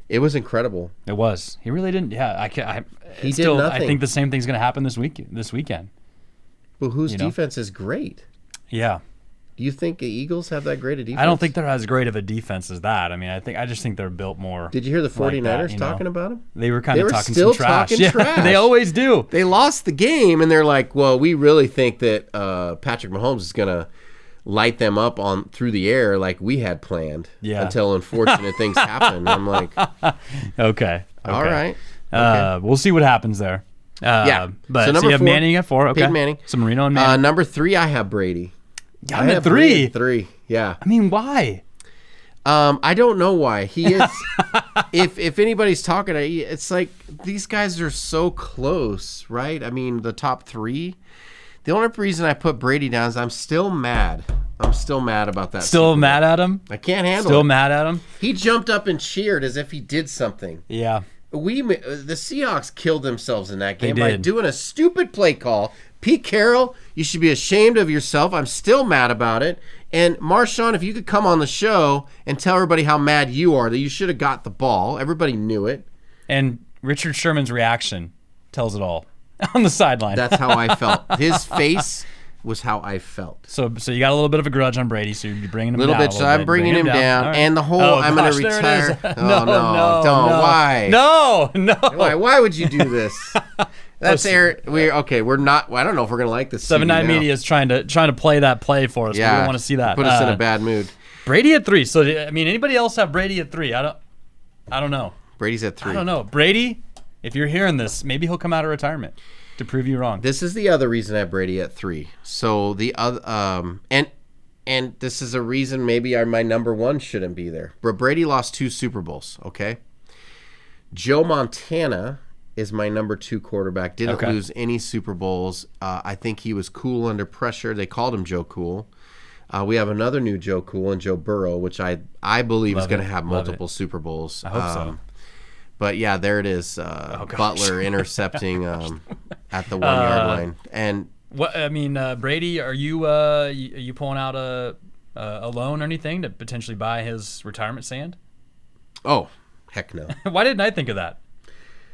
Speaker 2: it was incredible.
Speaker 3: It was. He really didn't. Yeah,
Speaker 2: He did
Speaker 3: still,
Speaker 2: nothing.
Speaker 3: I think the same thing's going to happen this weekend.
Speaker 2: But whose
Speaker 3: You know?
Speaker 2: defense is great?
Speaker 3: Yeah.
Speaker 2: Do you think the Eagles have that great a defense?
Speaker 3: I don't think they're as great of a defense as that. I mean, I just think they're built more.
Speaker 2: Did you hear the 49ers
Speaker 3: that, you know?
Speaker 2: talking about him?
Speaker 3: They were kind
Speaker 2: They
Speaker 3: of
Speaker 2: were
Speaker 3: talking
Speaker 2: still
Speaker 3: some trash.
Speaker 2: talking
Speaker 3: Yeah,
Speaker 2: trash.
Speaker 3: they always do.
Speaker 2: They lost the game, and they're like, well, we really think that Patrick Mahomes is going to light them up on through the air like we had planned.
Speaker 3: Yeah.
Speaker 2: Until unfortunate things happen. I'm like,
Speaker 3: Okay.
Speaker 2: all right. Okay.
Speaker 3: We'll see what happens there.
Speaker 2: Yeah.
Speaker 3: But
Speaker 2: So
Speaker 3: so,
Speaker 2: number
Speaker 3: you have
Speaker 2: 4,
Speaker 3: Manning at 4. Okay.
Speaker 2: Peyton Manning.
Speaker 3: So Marino and Manning.
Speaker 2: Number 3, I have Brady.
Speaker 3: Got him at 3.
Speaker 2: 3, yeah.
Speaker 3: I mean, why?
Speaker 2: I don't know why. He is. if anybody's talking, it's like these guys are so close, right? I mean, the top 3. The only reason I put Brady down is I'm still mad. I'm still mad about that.
Speaker 3: Still
Speaker 2: Super
Speaker 3: mad
Speaker 2: Bowl.
Speaker 3: at him?
Speaker 2: I can't handle
Speaker 3: Still
Speaker 2: it.
Speaker 3: mad at him?
Speaker 2: He jumped up and cheered as if he did something.
Speaker 3: Yeah.
Speaker 2: The Seahawks killed themselves in that game
Speaker 3: They
Speaker 2: by
Speaker 3: did.
Speaker 2: doing a stupid play call. Pete Carroll, you should be ashamed of yourself. I'm still mad about it. And Marshawn, if you could come on the show and tell everybody how mad you are that you should have got the ball. Everybody knew it.
Speaker 3: And Richard Sherman's reaction tells it all on the sideline.
Speaker 2: That's how I felt. His face was how I felt.
Speaker 3: So you got a little bit of a grudge on Brady, so you're bringing him
Speaker 2: Little
Speaker 3: down.
Speaker 2: bit. So I'm bringing him down.
Speaker 3: All right.
Speaker 2: And the whole
Speaker 3: Oh,
Speaker 2: I'm going
Speaker 3: gosh,
Speaker 2: to
Speaker 3: there it
Speaker 2: retire.
Speaker 3: is.
Speaker 2: Oh, no. Don't.
Speaker 3: no.
Speaker 2: Why?
Speaker 3: No.
Speaker 2: Why would you do this? That's Eric. We're not. I don't know if we're gonna like this.
Speaker 3: 7-9 Media is trying to play that play for us.
Speaker 2: Yeah,
Speaker 3: We don't want to see that.
Speaker 2: Put us in a bad mood.
Speaker 3: Brady at 3. So I mean, anybody else have Brady at 3? I don't know.
Speaker 2: Brady's at 3.
Speaker 3: I don't know. Brady, if you're hearing this, maybe he'll come out of retirement to prove you wrong.
Speaker 2: This is the other reason I have Brady at 3. So the other and this is a reason maybe my number 1 shouldn't be there. But Brady lost 2 Super Bowls. Okay. Joe Montana is my number 2 quarterback. Didn't lose any Super Bowls. I think he was cool under pressure. They called him Joe Cool. We have another new Joe Cool and Joe Burrow, which I believe is going to have multiple Super Bowls.
Speaker 3: I hope so.
Speaker 2: But yeah, there it is. Butler intercepting at the 1-yard line. And
Speaker 3: What I mean, Brady, are you pulling out a loan or anything to potentially buy his retirement sand?
Speaker 2: oh, heck no.
Speaker 3: Why didn't I think of that?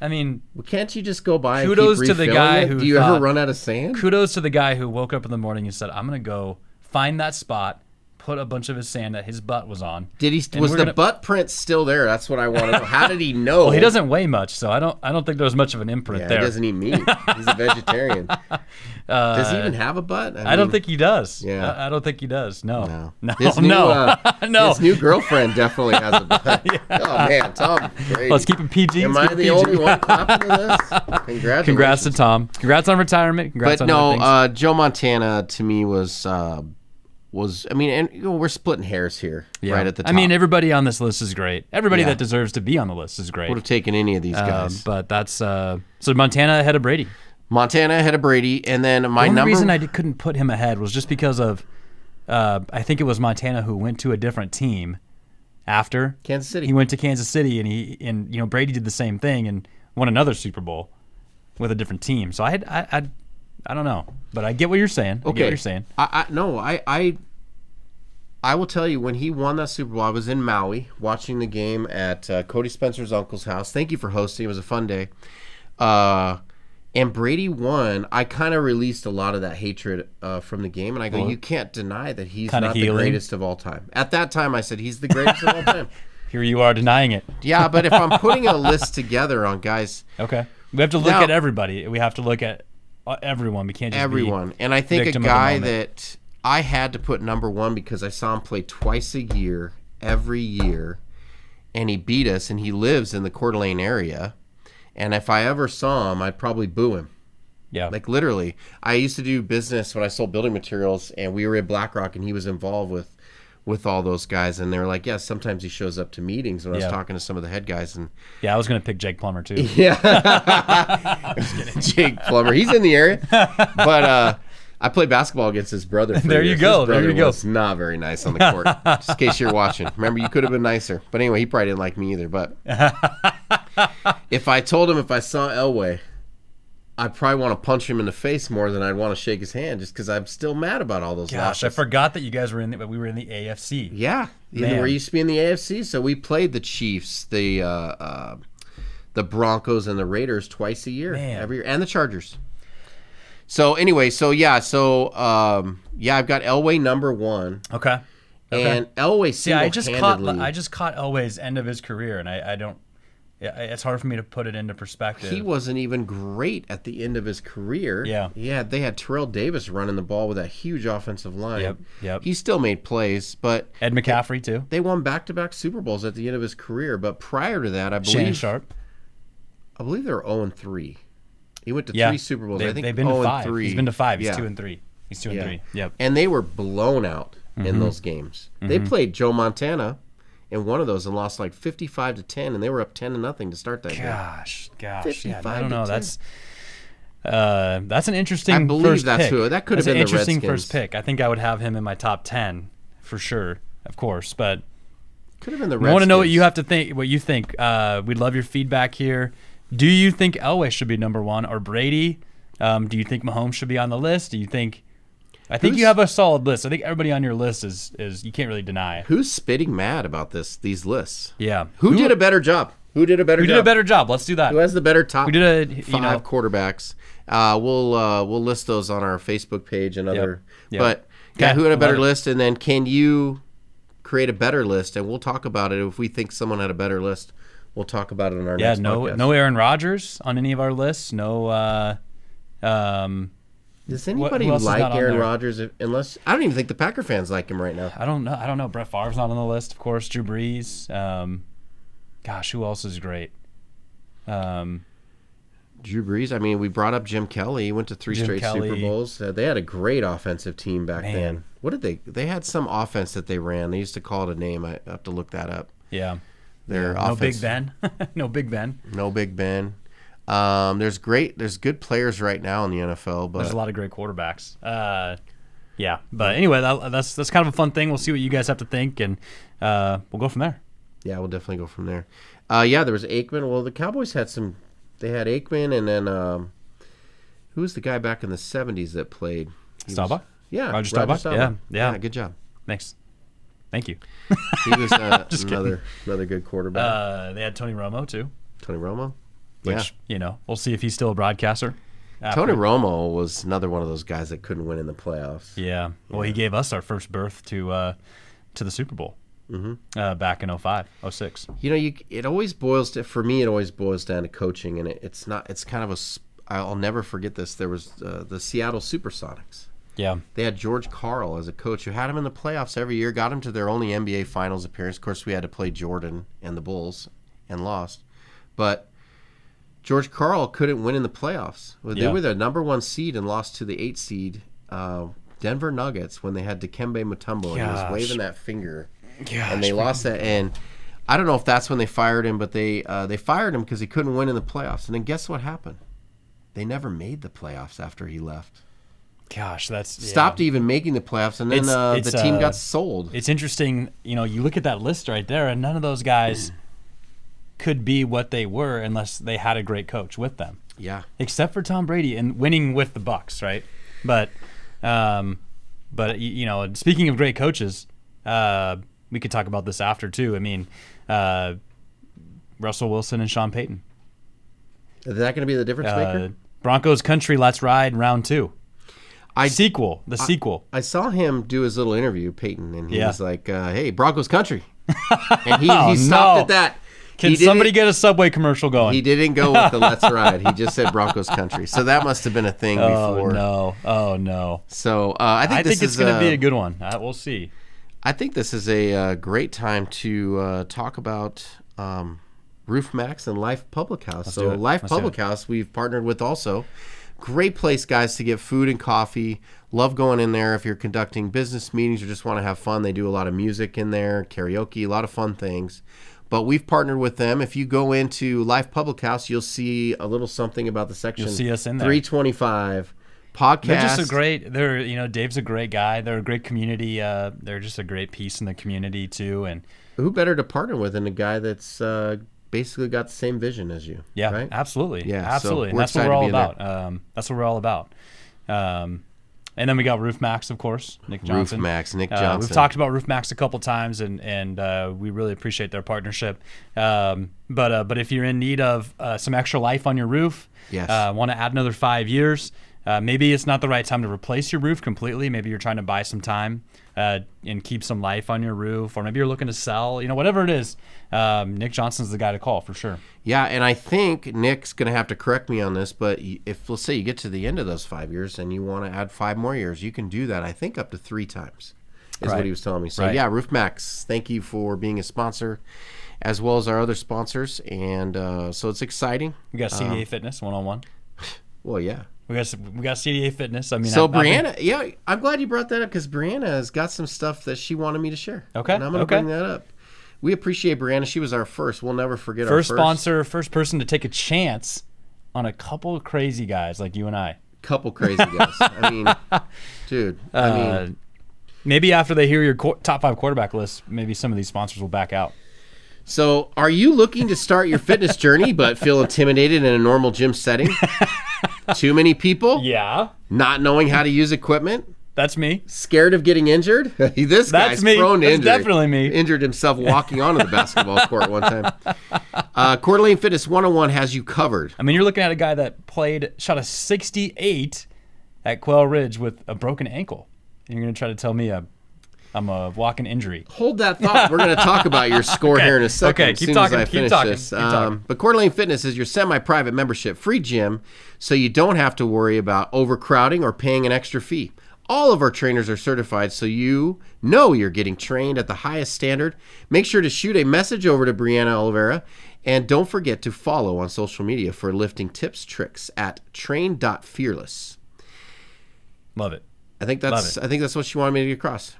Speaker 3: I mean,
Speaker 2: Well, can't you just go by
Speaker 3: Kudos
Speaker 2: and keep
Speaker 3: to the
Speaker 2: refilling
Speaker 3: guy
Speaker 2: it?
Speaker 3: who
Speaker 2: Do you ever
Speaker 3: thought-
Speaker 2: run out of sand?
Speaker 3: kudos to the guy who woke up in the morning and said, "I'm gonna go find that spot, put a bunch of his sand that his butt was on."
Speaker 2: Did he?
Speaker 3: And
Speaker 2: Was
Speaker 3: we're
Speaker 2: the
Speaker 3: gonna-
Speaker 2: butt print still there? That's what I want to know. How did he know?
Speaker 3: Well, he doesn't weigh much, so I don't think there's much of an imprint
Speaker 2: Yeah,
Speaker 3: there.
Speaker 2: he doesn't eat meat. He's a vegetarian. Does he even have a butt?
Speaker 3: I don't think he does.
Speaker 2: Yeah.
Speaker 3: I don't think he does. No.
Speaker 2: His new,
Speaker 3: no.
Speaker 2: His new girlfriend definitely has a butt. Oh man, Tom Brady.
Speaker 3: Let's keep it PG.
Speaker 2: Am
Speaker 3: Let's
Speaker 2: I
Speaker 3: keep
Speaker 2: the
Speaker 3: it PG.
Speaker 2: only one clapping to this? Congratulations.
Speaker 3: Congrats to Tom. Congrats on retirement. Congrats
Speaker 2: But
Speaker 3: on other
Speaker 2: no,
Speaker 3: things.
Speaker 2: Joe Montana to me was I mean, and we're splitting hairs here, right at the top.
Speaker 3: I mean, everybody on this list is great. Everybody
Speaker 2: Yeah.
Speaker 3: that deserves to be on the list is great.
Speaker 2: would have taken any of these guys.
Speaker 3: But that's so Montana ahead of Brady.
Speaker 2: Montana ahead of Brady, and then my
Speaker 3: The only
Speaker 2: number.
Speaker 3: reason I couldn't put him ahead was just because of I think it was Montana who went to a different team after
Speaker 2: Kansas City.
Speaker 3: He went to Kansas City, and Brady did the same thing and won another Super Bowl with a different team. So I don't know, but I get what you're saying. I get what you're saying.
Speaker 2: I will tell you, when he won that Super Bowl, I was in Maui watching the game at Cody Spencer's uncle's house. Thank you for hosting. It was a fun day. And Brady won. I kind of released a lot of that hatred from the game, and I go, you can't deny that he's
Speaker 3: Kinda
Speaker 2: not
Speaker 3: healing.
Speaker 2: the greatest of all time. At that time, I said he's the greatest of all time.
Speaker 3: Here you are denying it.
Speaker 2: Yeah, but if I'm putting a list together on guys,
Speaker 3: Okay, we have to look
Speaker 2: Now-
Speaker 3: at everybody. We have to look at everyone. We can't just
Speaker 2: everyone, and I think a
Speaker 3: victim of the
Speaker 2: guy
Speaker 3: moment.
Speaker 2: that I had to put number 1 because I saw him play twice a year, every year, and he beat us, and he lives in the Coeur d'Alene area. And if I ever saw him, I'd probably boo him.
Speaker 3: Yeah.
Speaker 2: Like literally, I used to do business when I sold building materials, and we were at BlackRock, and he was involved with all those guys, and they were like, yeah, sometimes he shows up to meetings. When I was talking to some of the head guys, and
Speaker 3: Yeah, I was gonna pick Jake Plummer too.
Speaker 2: yeah, Jake Plummer, he's in the area, but I played basketball against his brother. For
Speaker 3: There you
Speaker 2: years.
Speaker 3: go,
Speaker 2: His
Speaker 3: there
Speaker 2: brother
Speaker 3: you go.
Speaker 2: was not very nice on the court. Just in case you're watching. Remember, you could have been nicer. But anyway, he probably didn't like me either. But if I told him if I saw Elway, I'd probably want to punch him in the face more than I'd want to shake his hand, just because I'm still mad about all those
Speaker 3: Gosh, I
Speaker 2: losses.
Speaker 3: forgot that you guys were we were in the AFC.
Speaker 2: Yeah,
Speaker 3: Man.
Speaker 2: we used to be in the AFC, so we played the Chiefs, the Broncos, and the Raiders twice a year,
Speaker 3: Man.
Speaker 2: every year, and the Chargers. So anyway, I've got Elway number 1,
Speaker 3: Okay.
Speaker 2: and Elway
Speaker 3: See, I
Speaker 2: single-handedly.
Speaker 3: just caught Elway's end of his career, and I don't. It's hard for me to put it into perspective.
Speaker 2: He wasn't even great at the end of his career.
Speaker 3: Yeah.
Speaker 2: They had Terrell Davis running the ball with that huge offensive line.
Speaker 3: Yep.
Speaker 2: He still made plays, but
Speaker 3: Ed McCaffrey too.
Speaker 2: they won back-to-back Super Bowls at the end of his career. But prior to that,
Speaker 3: Shannon Sharp.
Speaker 2: I believe they were 0-3. He went to 3 Super Bowls. I think
Speaker 3: they've been to 5.
Speaker 2: 0-3.
Speaker 3: He's been to 5. He's
Speaker 2: Yeah.
Speaker 3: 2-3. He's 2-3. Yep.
Speaker 2: And they were blown out in those games. They played Joe Montana in one of those and lost like 55-10, and they were up 10-0 to start that game.
Speaker 3: Gosh. Yeah.
Speaker 2: 55
Speaker 3: I don't
Speaker 2: to
Speaker 3: know.
Speaker 2: 10.
Speaker 3: That's an interesting.
Speaker 2: I believe
Speaker 3: first
Speaker 2: that's
Speaker 3: pick.
Speaker 2: who. That could have
Speaker 3: That's
Speaker 2: been
Speaker 3: an
Speaker 2: the
Speaker 3: interesting
Speaker 2: Redskins.
Speaker 3: first pick. I think I would have him in my top 10 for sure, of course. But
Speaker 2: Could have been the
Speaker 3: I
Speaker 2: Redskins.
Speaker 3: want to know what you have to think. What you think? We'd love your feedback here. Do you think Elway should be number 1 or Brady? Do you think Mahomes should be on the list? Do you think? I think you have a solid list. I think everybody on your list is you can't really deny.
Speaker 2: Who's spitting mad about these lists?
Speaker 3: Yeah.
Speaker 2: Who did a better job? Who did a better job?
Speaker 3: Let's do that.
Speaker 2: Who has the better top
Speaker 3: Who did
Speaker 2: 5 quarterbacks? We'll list those on our Facebook page and other.
Speaker 3: Yep.
Speaker 2: But
Speaker 3: Yeah,
Speaker 2: who had a better
Speaker 3: love it.
Speaker 2: list? And then can you create a better list? And we'll talk about it. If we think someone had a better list, we'll talk about it in our next podcast.
Speaker 3: No Aaron Rodgers on any of our lists. No.
Speaker 2: Does anybody
Speaker 3: who else is
Speaker 2: like
Speaker 3: not on
Speaker 2: Aaron
Speaker 3: there?
Speaker 2: Rodgers? Unless I don't even think the Packer fans like him right now.
Speaker 3: I don't know. Brett Favre's not on the list, of course. Drew Brees. Gosh, who else is great?
Speaker 2: Drew Brees. I mean, we brought up Jim Kelly. He went to 3
Speaker 3: Jim
Speaker 2: straight
Speaker 3: Kelly.
Speaker 2: Super Bowls. They had a great offensive team back
Speaker 3: Man.
Speaker 2: then. What did they? They had some offense that they ran. They used to call it a name. I have to look that up.
Speaker 3: Yeah.
Speaker 2: Their
Speaker 3: No Big
Speaker 2: offense.
Speaker 3: Ben. No Big Ben.
Speaker 2: No Big Ben. There's good players right now in the NFL, but
Speaker 3: There's a lot of great quarterbacks. Yeah. But anyway, that's kind of a fun thing. We'll see what you guys have to think, and we'll go from there.
Speaker 2: yeah, we'll definitely go from there. There was Aikman. Well, the Cowboys had some. They had Aikman, and then who was the guy back in the '70s that played?
Speaker 3: Staubach?
Speaker 2: Yeah,
Speaker 3: Roger Staubach? Yeah.
Speaker 2: Good job.
Speaker 3: Thanks. Thank you.
Speaker 2: He was
Speaker 3: Just kidding.
Speaker 2: another good quarterback.
Speaker 3: They had Tony Romo, too,
Speaker 2: Tony Romo.
Speaker 3: which, we'll see if he's still a broadcaster. after.
Speaker 2: Tony Romo was another one of those guys that couldn't win in the playoffs.
Speaker 3: Yeah. Well, he gave us our first berth to the Super Bowl back in 05, 06.
Speaker 2: It always boils to, for me, it always boils down to coaching, and it's kind of I'll never forget this. There was the Seattle Supersonics.
Speaker 3: Yeah.
Speaker 2: They had George Karl as a coach who had him in the playoffs every year, got him to their only NBA Finals appearance. Of course, we had to play Jordan and the Bulls and lost. But George Karl couldn't win in the playoffs. They were the number 1 seed and lost to the 8 seed Denver Nuggets when they had Dikembe Mutombo, and he was waving that finger. And they lost that. And I don't know if that's when they fired him, but they fired him because he couldn't win in the playoffs. And then guess what happened? They never made the playoffs after he left.
Speaker 3: Gosh, that's
Speaker 2: Stopped even making the playoffs, and then the team got sold.
Speaker 3: It's interesting, you look at that list right there, and none of those guys could be what they were unless they had a great coach with them.
Speaker 2: Yeah.
Speaker 3: Except for Tom Brady and winning with the Bucks, right? But speaking of great coaches, we could talk about this after too. I mean, Russell Wilson and Sean Payton.
Speaker 2: Is that going to be the difference maker?
Speaker 3: Broncos Country, Let's Ride, round 2.
Speaker 2: The
Speaker 3: sequel.
Speaker 2: I saw him do his little interview, Peyton, and he was like, "Hey, Broncos country," and he stopped at that.
Speaker 3: Can somebody get a Subway commercial going?
Speaker 2: He didn't go with the Let's Ride. He just said Broncos country. So that must have been a thing before.
Speaker 3: Oh no.
Speaker 2: So I think
Speaker 3: it's going to be a good one. We'll see.
Speaker 2: I think this is a great time to talk about Roof Max and Life Public House. Life Public House we've partnered with also. Great place, guys, to get food and coffee. Love going in there if you're conducting business meetings or just want to have fun. They do a lot of music in there, karaoke, a lot of fun things. But we've partnered with them. If you go into Life Public House, you'll see a little something about the section.
Speaker 3: You'll see us in there.
Speaker 2: 325 podcast.
Speaker 3: They're just a great. Dave's a great guy. They're a great community. They're just a great piece in the community too. And
Speaker 2: who better to partner with than a guy that's basically got the same vision as you?
Speaker 3: Yeah,
Speaker 2: right?
Speaker 3: absolutely.
Speaker 2: Yeah,
Speaker 3: absolutely.
Speaker 2: So
Speaker 3: And
Speaker 2: we're
Speaker 3: that's what
Speaker 2: excited
Speaker 3: we're
Speaker 2: to
Speaker 3: all
Speaker 2: be in
Speaker 3: about. That's what we're all about. And then we got Roof Max, of course, Nick Johnson.
Speaker 2: Roof Max, Nick Johnson.
Speaker 3: We've talked about Roof Max a couple times, and we really appreciate their partnership. But if you're in need of some extra life on your roof,
Speaker 2: Yes.
Speaker 3: Want to add another 5 years, maybe it's not the right time to replace your roof completely. Maybe you're trying to buy some time and keep some life on your roof, or maybe you're looking to sell. Whatever it is, Nick Johnson's the guy to call for sure.
Speaker 2: Yeah, and I think Nick's going to have to correct me on this, but if, let's say, you get to the end of those 5 years and you want to add 5 more years, you can do that, I think, up to 3 times, is
Speaker 3: Right.
Speaker 2: what he was telling me. So,
Speaker 3: Right.
Speaker 2: yeah, Roof Max, thank you for being a sponsor, as well as our other sponsors. And so it's exciting.
Speaker 3: We got CDA Fitness 101.
Speaker 2: Well, yeah.
Speaker 3: We got CDA Fitness. I mean,
Speaker 2: So Brianna, yeah, I'm glad you brought that up because Brianna has got some stuff that she wanted me to share.
Speaker 3: Okay,
Speaker 2: And I'm going to bring that up. We appreciate Brianna. She was our first. We'll never forget our
Speaker 3: first sponsor, first person to take a chance on a couple of crazy guys like you and I.
Speaker 2: Couple crazy guys. I mean, dude.
Speaker 3: Maybe after they hear your top 5 quarterback list, maybe some of these sponsors will back out.
Speaker 2: So, are you looking to start your fitness journey but feel intimidated in a normal gym setting? Too many people?
Speaker 3: Yeah,
Speaker 2: Not knowing how to use equipment?
Speaker 3: that's me.
Speaker 2: Scared of getting injured? This
Speaker 3: That's
Speaker 2: guy's
Speaker 3: me.
Speaker 2: prone to
Speaker 3: That's
Speaker 2: injury.
Speaker 3: definitely me.
Speaker 2: Injured himself walking onto the basketball court one time. Coeur d'Alene Fitness 101 has you covered.
Speaker 3: I mean, you're looking at a guy that shot a 68 at Quail Ridge with a broken ankle. And you're going to try to tell me I'm a walking injury.
Speaker 2: Hold that thought. We're going to talk about your score here in a second.
Speaker 3: Okay,
Speaker 2: as
Speaker 3: keep
Speaker 2: soon
Speaker 3: talking,
Speaker 2: as I
Speaker 3: keep
Speaker 2: finish
Speaker 3: talking,
Speaker 2: this.
Speaker 3: keep talking.
Speaker 2: But Coeur d'Alene Fitness is your semi-private membership free gym, so you don't have to worry about overcrowding or paying an extra fee. All of our trainers are certified, so you know you're getting trained at the highest standard. Make sure to shoot a message over to Brianna Oliveira, and don't forget to follow on social media for lifting tips, tricks at train.fearless.
Speaker 3: Love it.
Speaker 2: I think that's what she wanted me to get across.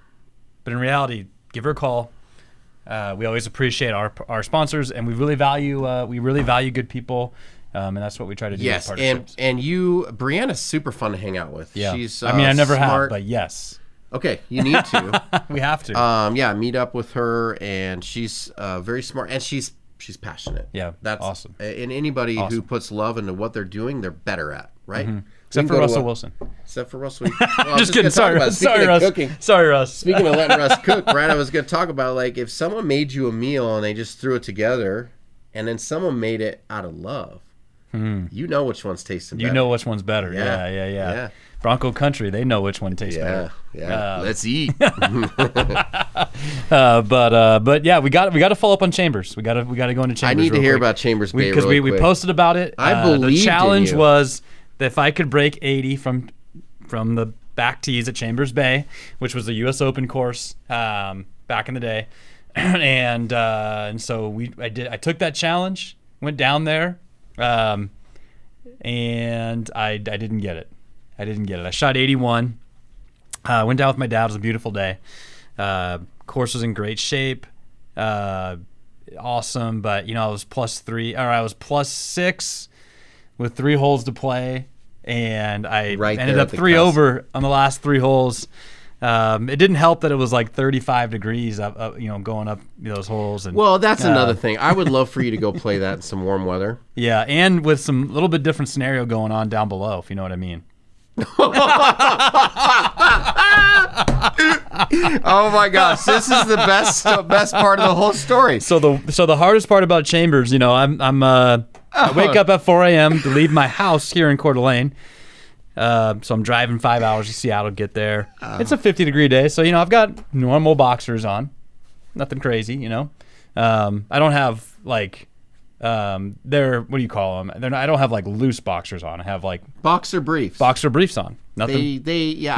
Speaker 3: But in reality, give her a call. We always appreciate our sponsors, and we really value good people, and that's what we try to do.
Speaker 2: Yes,
Speaker 3: with partnerships.
Speaker 2: and Brianna's super fun to hang out with.
Speaker 3: Yeah.
Speaker 2: She's
Speaker 3: I mean, I never
Speaker 2: smart.
Speaker 3: have, but yes,
Speaker 2: Okay, you need to.
Speaker 3: we have to.
Speaker 2: Meet up with her, and she's very smart, and she's passionate.
Speaker 3: Yeah,
Speaker 2: that's
Speaker 3: awesome.
Speaker 2: And anybody who puts love into what they're doing, they're better at, right?
Speaker 3: Except for Russell Wilson.
Speaker 2: Except for Russell. Well, I was
Speaker 3: Just kidding.
Speaker 2: gonna talk
Speaker 3: Sorry,
Speaker 2: about,
Speaker 3: Russ.
Speaker 2: speaking of cooking.
Speaker 3: Sorry, Russ.
Speaker 2: Speaking of letting Russ cook, right? I was going to talk about, like, if someone made you a meal and they just threw it together, and then someone made it out of love, you know which one's tasting better.
Speaker 3: You know which one's better.
Speaker 2: Yeah.
Speaker 3: Yeah. Bronco Country, they know which one tastes better.
Speaker 2: Yeah. Let's eat.
Speaker 3: But yeah, we got to follow up on Chambers. We got to go into Chambers.
Speaker 2: I need to
Speaker 3: real
Speaker 2: hear
Speaker 3: quick.
Speaker 2: about Chambers Bay
Speaker 3: because
Speaker 2: really
Speaker 3: we
Speaker 2: quick.
Speaker 3: posted about it.
Speaker 2: I believed
Speaker 3: the challenge
Speaker 2: in you.
Speaker 3: was that if I could break 80 from the back tees at Chambers Bay, which was a U.S. Open course back in the day, and so I took that challenge, went down there, and I didn't get it. I shot 81. Went down with my dad. It was a beautiful day. Course was in great shape. Awesome, but I was +3, or I was +6 with 3 holes to play, and I ended up 3 over on the last 3 holes. It didn't help that it was like 35 degrees up going up those holes. And
Speaker 2: Well, that's another thing. I would love for you to go play that in some warm weather.
Speaker 3: yeah, and with some little bit different scenario going on down below, if you know what I mean.
Speaker 2: Oh my gosh, this is the best part of the whole story.
Speaker 3: So the hardest part about Chambers, I wake up at 4 a.m. to leave my house here in Coeur d'Alene. So I'm driving 5 hours to Seattle to get there. It's a 50-degree day, so I've got normal boxers on, nothing crazy. I don't have like they're, what do you call them? I don't have like loose boxers on. I have like
Speaker 2: boxer briefs.
Speaker 3: Boxer briefs on. Nothing.
Speaker 2: But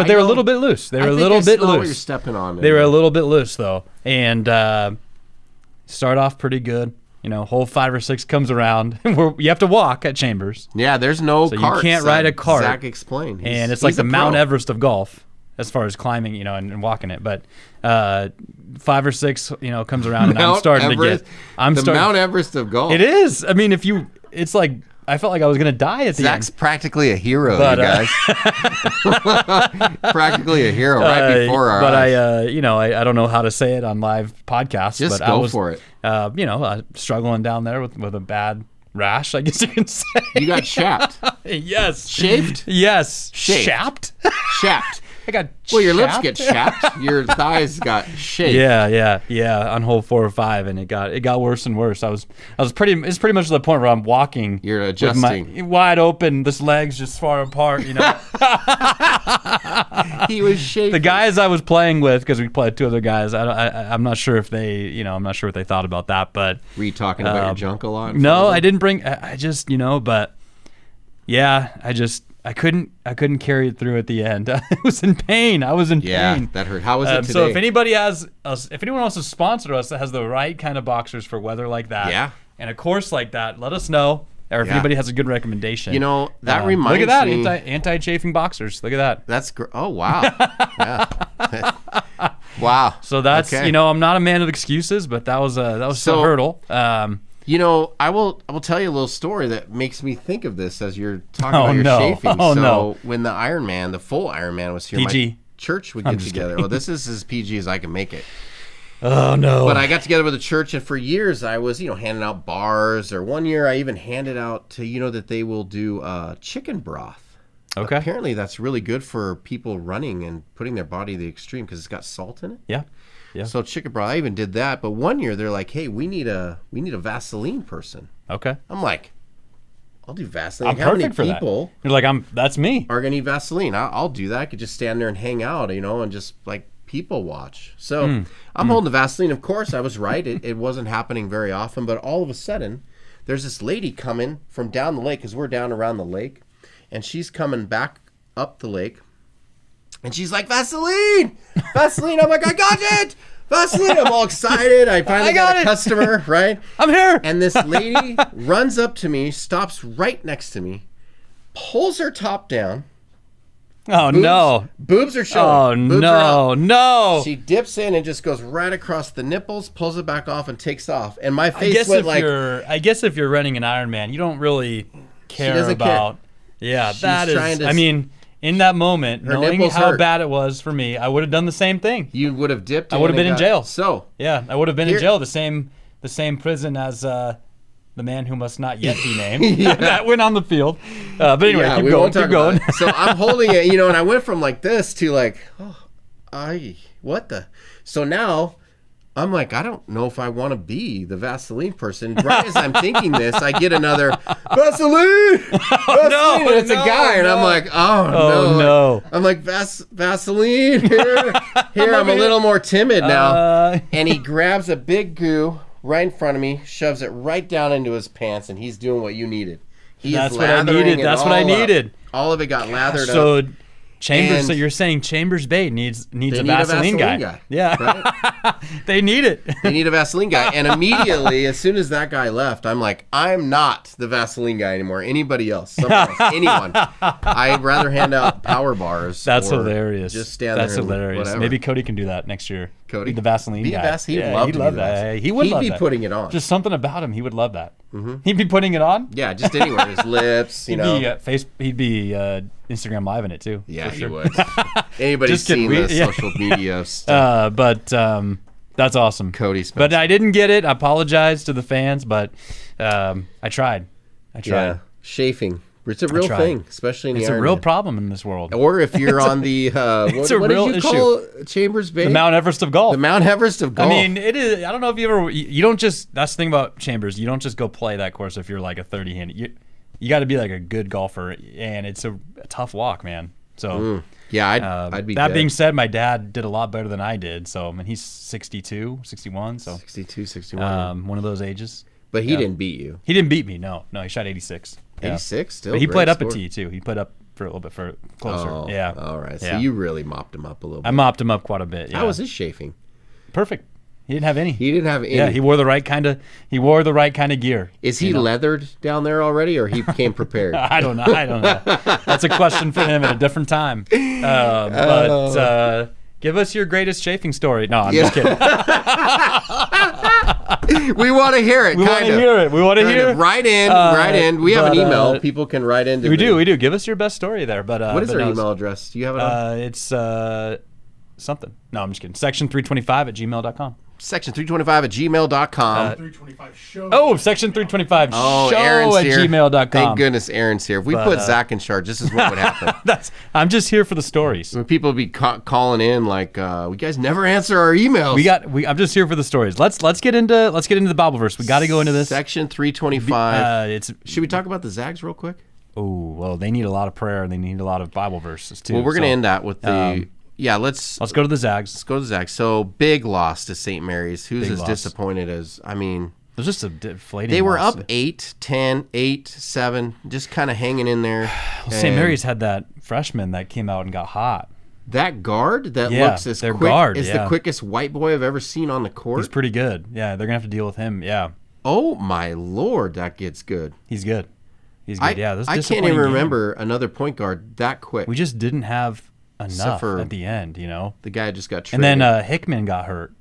Speaker 3: they were a little bit loose. They were a little bit loose.
Speaker 2: What you're stepping on.
Speaker 3: They were a little bit loose though, and start off pretty good. Hole 5 or 6 comes around. You have to walk at Chambers.
Speaker 2: Yeah, there's no
Speaker 3: so
Speaker 2: carts.
Speaker 3: You can't ride a cart.
Speaker 2: Zach explained.
Speaker 3: And it's like the Mount Everest of golf as far as climbing, and walking it. But 5 or 6, comes around, and I'm starting to get.
Speaker 2: Mount Everest of golf.
Speaker 3: It is. I mean, it's like I felt like I was gonna die at the
Speaker 2: Zach's
Speaker 3: end.
Speaker 2: practically a hero,
Speaker 3: But,
Speaker 2: you guys. Practically a hero right before our
Speaker 3: but
Speaker 2: eyes.
Speaker 3: I don't know how to say it on live podcasts.
Speaker 2: Just
Speaker 3: but
Speaker 2: go
Speaker 3: I was,
Speaker 2: for it.
Speaker 3: Struggling down there with a bad rash, I guess you can say.
Speaker 2: You got chapped.
Speaker 3: Yes.
Speaker 2: Shaved?
Speaker 3: Yes.
Speaker 2: Shaved.
Speaker 3: Chapped?
Speaker 2: Chapped.
Speaker 3: I got
Speaker 2: Well, your lips
Speaker 3: chapped.
Speaker 2: get chapped. Your thighs got shaved.
Speaker 3: Yeah. On hole 4 or 5, and it got worse and worse. It's pretty much to the point where I'm walking.
Speaker 2: You're
Speaker 3: with
Speaker 2: adjusting.
Speaker 3: my wide open, this legs just far apart.
Speaker 2: He was shaved.
Speaker 3: The guys I was playing with, because we played 2 other guys. I'm not sure if they, I'm not sure what they thought about that. But
Speaker 2: were you talking about your junk a lot?
Speaker 3: no, I didn't bring. I just, but yeah, I couldn't carry it through at the end. I was in pain.
Speaker 2: Yeah, that hurt. How was it today?
Speaker 3: So if anyone else is sponsored us that has the right kind of boxers for weather like that,
Speaker 2: Yeah.
Speaker 3: and a course like that, let us know. Or if
Speaker 2: Yeah.
Speaker 3: anybody has a good recommendation.
Speaker 2: That reminds me.
Speaker 3: Look at that, anti-chafing boxers. Look at that.
Speaker 2: That's great. Oh, wow. Yeah. Wow.
Speaker 3: So that's,
Speaker 2: Okay.
Speaker 3: I'm not a man of excuses, but that was a hurdle.
Speaker 2: I will tell you a little story that makes me think of this as you're talking about your
Speaker 3: no.
Speaker 2: chafing.
Speaker 3: Oh,
Speaker 2: so
Speaker 3: no.
Speaker 2: when the Ironman, the full Ironman was here,
Speaker 3: PG.
Speaker 2: my church would get together. Well, this is as PG as I can make it.
Speaker 3: Oh, no.
Speaker 2: But I got together with the church, and for years I was, handing out bars. Or one year I even handed out to, that they will do chicken broth.
Speaker 3: Okay.
Speaker 2: Apparently that's really good for people running and putting their body to the extreme because it's got salt in it.
Speaker 3: Yeah.
Speaker 2: So chicken broth, I even did that. But one year they're like, "Hey, we need a Vaseline person."
Speaker 3: Okay.
Speaker 2: I'm like, "I'll do Vaseline."
Speaker 3: I'm
Speaker 2: How many
Speaker 3: perfect for that.
Speaker 2: people
Speaker 3: You're like, that's me.
Speaker 2: are gonna need Vaseline? I'll do that. I could just stand there and hang out, and just like people watch. So I'm holding the Vaseline. Of course, I was right. It wasn't happening very often, but all of a sudden, there's this lady coming from down the lake because we're down around the lake, and she's coming back up the lake. And she's like, Vaseline! Vaseline! I'm like, I got it! Vaseline! I'm all excited. I finally got a customer, right?
Speaker 3: I'm here!
Speaker 2: And this lady runs up to me, stops right next to me, pulls her top down.
Speaker 3: Oh, no.
Speaker 2: Boobs are showing.
Speaker 3: Oh,
Speaker 2: Boobs are out.
Speaker 3: no.
Speaker 2: She dips in and just goes right across the nipples, pulls it back off, and takes off. And my face went like...
Speaker 3: I guess if you're running an Ironman, you don't really care
Speaker 2: doesn't
Speaker 3: about...
Speaker 2: care.
Speaker 3: Yeah,
Speaker 2: She's
Speaker 3: that
Speaker 2: trying
Speaker 3: is...
Speaker 2: to-
Speaker 3: I mean... In that moment,
Speaker 2: Her
Speaker 3: knowing
Speaker 2: nipples
Speaker 3: how
Speaker 2: hurt.
Speaker 3: bad it was for me, I would have done the same thing.
Speaker 2: You would have dipped
Speaker 3: I would have been in jail.
Speaker 2: So...
Speaker 3: Yeah, I would have been
Speaker 2: Here-
Speaker 3: in jail, the same prison as the man who must not yet be named. That went on the field. But anyway,
Speaker 2: Yeah,
Speaker 3: keep
Speaker 2: we
Speaker 3: going.
Speaker 2: won't talk
Speaker 3: Keep going.
Speaker 2: about it. So I'm holding it, and I went from like this to like, what the? So now I'm like, I don't know if I want to be the Vaseline person. Right as I'm thinking this, I get another Vaseline. Vaseline, and it's a guy, and I'm like, oh
Speaker 3: no.
Speaker 2: I'm like Vaseline here. I'm a little more timid now. And he grabs a big goo right in front of me, shoves it right down into his pants, and he's doing what you needed.
Speaker 3: That's what I needed. That's what I needed.
Speaker 2: All of it got lathered up.
Speaker 3: So Chambers.
Speaker 2: And
Speaker 3: so you're saying Chambers Bay needs
Speaker 2: They
Speaker 3: a
Speaker 2: need
Speaker 3: Vaseline guy. Yeah,
Speaker 2: right?
Speaker 3: they need it.
Speaker 2: They need a Vaseline guy. And immediately, as soon as that guy left, I'm like, I'm not the Vaseline guy anymore. Anybody else, someone else, anyone. I'd rather hand out power bars.
Speaker 3: That's
Speaker 2: or
Speaker 3: hilarious.
Speaker 2: Just stand
Speaker 3: That's
Speaker 2: there. And
Speaker 3: hilarious.
Speaker 2: whatever.
Speaker 3: Maybe Cody can do that next year.
Speaker 2: Cody?
Speaker 3: Be the Vaseline
Speaker 2: Be a
Speaker 3: guy.
Speaker 2: He'd love to do
Speaker 3: love
Speaker 2: that.
Speaker 3: that. He would love
Speaker 2: He'd be
Speaker 3: that.
Speaker 2: putting it on.
Speaker 3: Just something about him. He would love that. Mm-hmm. He'd be putting it on.
Speaker 2: Yeah, just anywhere. His lips,
Speaker 3: He'd be Instagram Live in it too.
Speaker 2: Yeah,
Speaker 3: for sure.
Speaker 2: he would. Anybody's
Speaker 3: Just kidding.
Speaker 2: seen the social media stuff.
Speaker 3: But that's awesome.
Speaker 2: Cody Spencer.
Speaker 3: But I didn't get it. I apologize to the fans, but I tried.
Speaker 2: Yeah, chafing. It's a real
Speaker 3: tried.
Speaker 2: thing, especially in the
Speaker 3: It's a
Speaker 2: Ironman.
Speaker 3: real problem in this world.
Speaker 2: Or if you're on the
Speaker 3: It's
Speaker 2: what
Speaker 3: a real
Speaker 2: did you call Chambers Bay?
Speaker 3: The Mount Everest of golf.
Speaker 2: The Mount Everest of golf.
Speaker 3: I mean, it is. I don't know if you don't just. That's the thing about Chambers. You don't just go play that course if you're like a 30 hand. You got to be like a good golfer, and it's a tough walk, man. So
Speaker 2: yeah, I'd be
Speaker 3: that
Speaker 2: dead.
Speaker 3: being said, my dad did a lot better than I did. So I mean, he's 62, 61. So
Speaker 2: 62, 61.
Speaker 3: one of those ages.
Speaker 2: But he didn't beat you.
Speaker 3: He didn't beat me. No, he shot 86.
Speaker 2: 86 still.
Speaker 3: But he
Speaker 2: great
Speaker 3: played up
Speaker 2: score.
Speaker 3: a tee too. He played up for a little bit closer.
Speaker 2: Oh,
Speaker 3: Yeah.
Speaker 2: All right. So
Speaker 3: Yeah.
Speaker 2: you really mopped him up a little bit.
Speaker 3: I mopped him up quite a bit. Yeah.
Speaker 2: How was his chafing?
Speaker 3: Perfect. He didn't have any.
Speaker 2: He didn't have any.
Speaker 3: Yeah, he wore the right kind of gear.
Speaker 2: Is he leathered down there already, or he came prepared?
Speaker 3: I don't know. That's a question for him at a different time. But give us your greatest chafing story. No, I'm just kidding.
Speaker 2: We want to hear it.
Speaker 3: We want to hear it. We want to hear it.
Speaker 2: Write in. We have an
Speaker 3: but,
Speaker 2: email. People can write in.
Speaker 3: We do. Give us your best story there. But
Speaker 2: what is
Speaker 3: but
Speaker 2: our
Speaker 3: no,
Speaker 2: email address? Do you have it on?
Speaker 3: It's something. No, I'm just kidding. Section325@gmail.com.
Speaker 2: Section325@gmail.com.
Speaker 4: 325 show.
Speaker 3: Oh, Section 325
Speaker 2: Oh,
Speaker 3: show
Speaker 2: Aaron's
Speaker 3: at
Speaker 2: here.
Speaker 3: gmail.com.
Speaker 2: Thank goodness Aaron's here. If we put Zach in charge, this is what would happen.
Speaker 3: I'm just here for the stories.
Speaker 2: When people be calling in like, "We guys never answer our emails."
Speaker 3: I'm just here for the stories. Let's get into the Bibleverse. We got to go into this.
Speaker 2: Section 325. Should we talk about the Zags real quick?
Speaker 3: Oh, well, they need a lot of prayer and they need a lot of Bible verses too.
Speaker 2: Well, we're gonna end that with the. Let's
Speaker 3: go to the Zags.
Speaker 2: Let's go to the Zags. So big loss to St. Mary's. Who's
Speaker 3: Big
Speaker 2: as
Speaker 3: loss.
Speaker 2: disappointed as
Speaker 3: It was just a deflating.
Speaker 2: They were
Speaker 3: loss.
Speaker 2: up 8, 10, 8, 7, just kind of hanging in there.
Speaker 3: St. Mary's had that freshman that came out and got hot.
Speaker 2: That guard that
Speaker 3: Yeah,
Speaker 2: looks as
Speaker 3: their
Speaker 2: quick
Speaker 3: guard,
Speaker 2: is the quickest white boy I've ever seen on the court.
Speaker 3: He's pretty good. Yeah, they're gonna have to deal with him. Yeah,
Speaker 2: Oh my Lord, that gets good.
Speaker 3: he's good. He's good. Yeah, this is a
Speaker 2: I can't
Speaker 3: disappointing
Speaker 2: even
Speaker 3: game.
Speaker 2: remember another point guard that quick.
Speaker 3: We just didn't have enough
Speaker 2: for
Speaker 3: at the end,
Speaker 2: The guy just got
Speaker 3: And
Speaker 2: traded.
Speaker 3: then Hickman got hurt.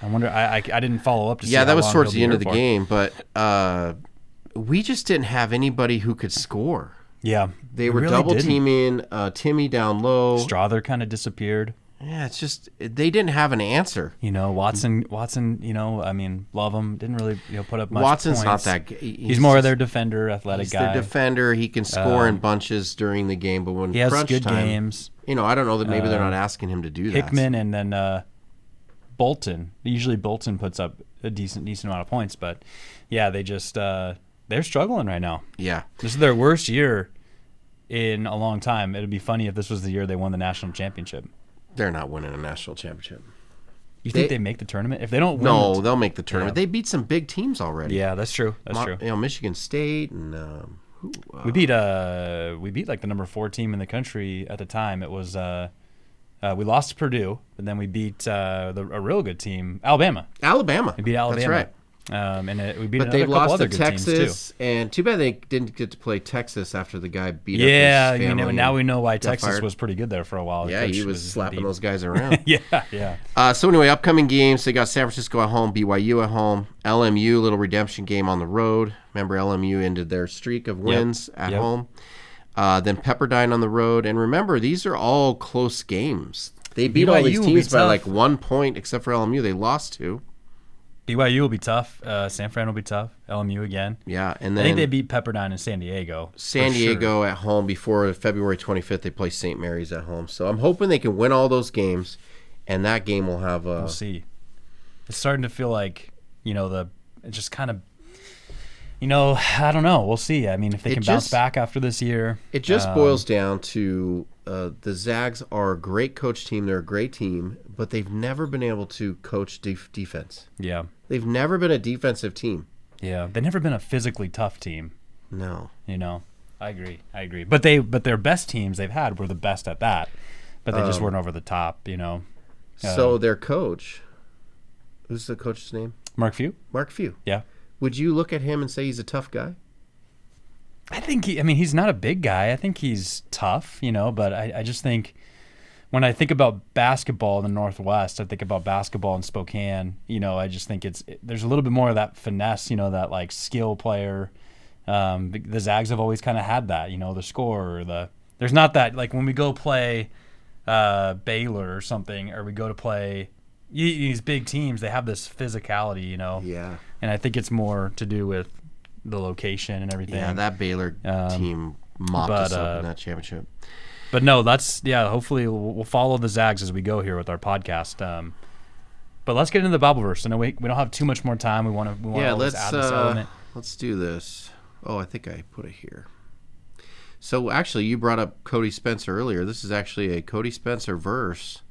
Speaker 3: I wonder. I didn't follow up to see.
Speaker 2: Yeah,
Speaker 3: how
Speaker 2: that was
Speaker 3: long
Speaker 2: towards
Speaker 3: he'll
Speaker 2: the end
Speaker 3: be
Speaker 2: of the
Speaker 3: here for.
Speaker 2: game, but we just didn't have anybody who could score.
Speaker 3: Yeah,
Speaker 2: They
Speaker 3: we
Speaker 2: were
Speaker 3: really
Speaker 2: double
Speaker 3: didn't.
Speaker 2: teaming Timmy down low.
Speaker 3: Strother kind of disappeared.
Speaker 2: Yeah, it's just they didn't have an answer.
Speaker 3: Watson. I mean, love him. Didn't really put up much
Speaker 2: Watson's
Speaker 3: points.
Speaker 2: not that good.
Speaker 3: He's more of their defender, athletic
Speaker 2: He's
Speaker 3: guy.
Speaker 2: their defender. He can score in bunches during the game, but when
Speaker 3: He has
Speaker 2: crunch
Speaker 3: good
Speaker 2: time,
Speaker 3: games.
Speaker 2: I don't know that maybe they're not asking him to do that.
Speaker 3: Hickman and then Bolton. Usually Bolton puts up a decent amount of points, but yeah, they just they're struggling right now.
Speaker 2: Yeah,
Speaker 3: This is their worst year in a long time. It'd be funny if this was the year they won the national championship.
Speaker 2: they're not winning a national championship.
Speaker 3: You think they make the tournament if they don't win?
Speaker 2: No, they'll make the tournament.
Speaker 3: Yeah.
Speaker 2: They beat some big teams already.
Speaker 3: Yeah, that's true. That's true.
Speaker 2: Michigan State and
Speaker 3: We beat like the number 4 team in the country at the time. It was we lost to Purdue, but then we beat a real good team, Alabama.
Speaker 2: Alabama.
Speaker 3: We beat Alabama.
Speaker 2: That's right.
Speaker 3: We beat
Speaker 2: But
Speaker 3: another
Speaker 2: they've
Speaker 3: couple
Speaker 2: lost
Speaker 3: other
Speaker 2: to
Speaker 3: good teams
Speaker 2: Texas,
Speaker 3: too.
Speaker 2: and too bad they didn't get to play Texas after the guy beat
Speaker 3: Yeah,
Speaker 2: up his family.
Speaker 3: now we know why
Speaker 2: got
Speaker 3: Texas
Speaker 2: fired.
Speaker 3: was pretty good there for a while. The
Speaker 2: Yeah,
Speaker 3: coach
Speaker 2: he was slapping
Speaker 3: beat.
Speaker 2: those guys around.
Speaker 3: Yeah.
Speaker 2: So anyway, upcoming games, they got San Francisco at home, BYU at home, LMU, little redemption game on the road. Remember, LMU ended their streak of wins at home. Then Pepperdine on the road. And remember, these are all close games. They beat all
Speaker 3: BYU
Speaker 2: these
Speaker 3: will be
Speaker 2: teams by
Speaker 3: tough.
Speaker 2: like 1 point, except for LMU. They lost 2.
Speaker 3: BYU will be tough. San Fran will be tough. LMU again.
Speaker 2: Yeah, and
Speaker 3: I think they
Speaker 2: then
Speaker 3: beat Pepperdine in San Diego.
Speaker 2: San
Speaker 3: for sure.
Speaker 2: Diego at home before February 25th. They play St. Mary's at home. So I'm hoping they can win all those games, and that game will have a...
Speaker 3: We'll see. It's starting to feel like, it's just kind of, I don't know. We'll see. I mean, if they can bounce back after this year.
Speaker 2: It just boils down to the Zags are a great coach team. They're a great team, but they've never been able to coach defense.
Speaker 3: Yeah.
Speaker 2: They've never been a defensive team.
Speaker 3: Yeah. They've never been a physically tough team.
Speaker 2: No.
Speaker 3: I agree. But their best teams they've had were the best at that. But they just weren't over the top,
Speaker 2: So their coach, who's the coach's name?
Speaker 3: Mark Few?
Speaker 2: Mark Few.
Speaker 3: Yeah.
Speaker 2: Would you look at him and say he's a tough guy?
Speaker 3: I think he's not a big guy. I think he's tough, but I just think when I think about basketball in the Northwest, I think about basketball in Spokane, I just think there's a little bit more of that finesse, that like skill player. The Zags have always kind of had that, the scorer, there's not that, like when we go play Baylor or something, or we go to play these big teams, they have this physicality,
Speaker 2: Yeah.
Speaker 3: And I think it's more to do with the location and everything.
Speaker 2: Yeah, that Baylor team mopped us up in that championship.
Speaker 3: But no, hopefully we'll follow the Zags as we go here with our podcast. But let's get into the Bibleverse. I know we don't have too much more time. We want to
Speaker 2: let's
Speaker 3: add this element.
Speaker 2: Let's do this. Oh, I think I put it here. So actually, you brought up Cody Spencer earlier. This is actually a Cody Spencer verse.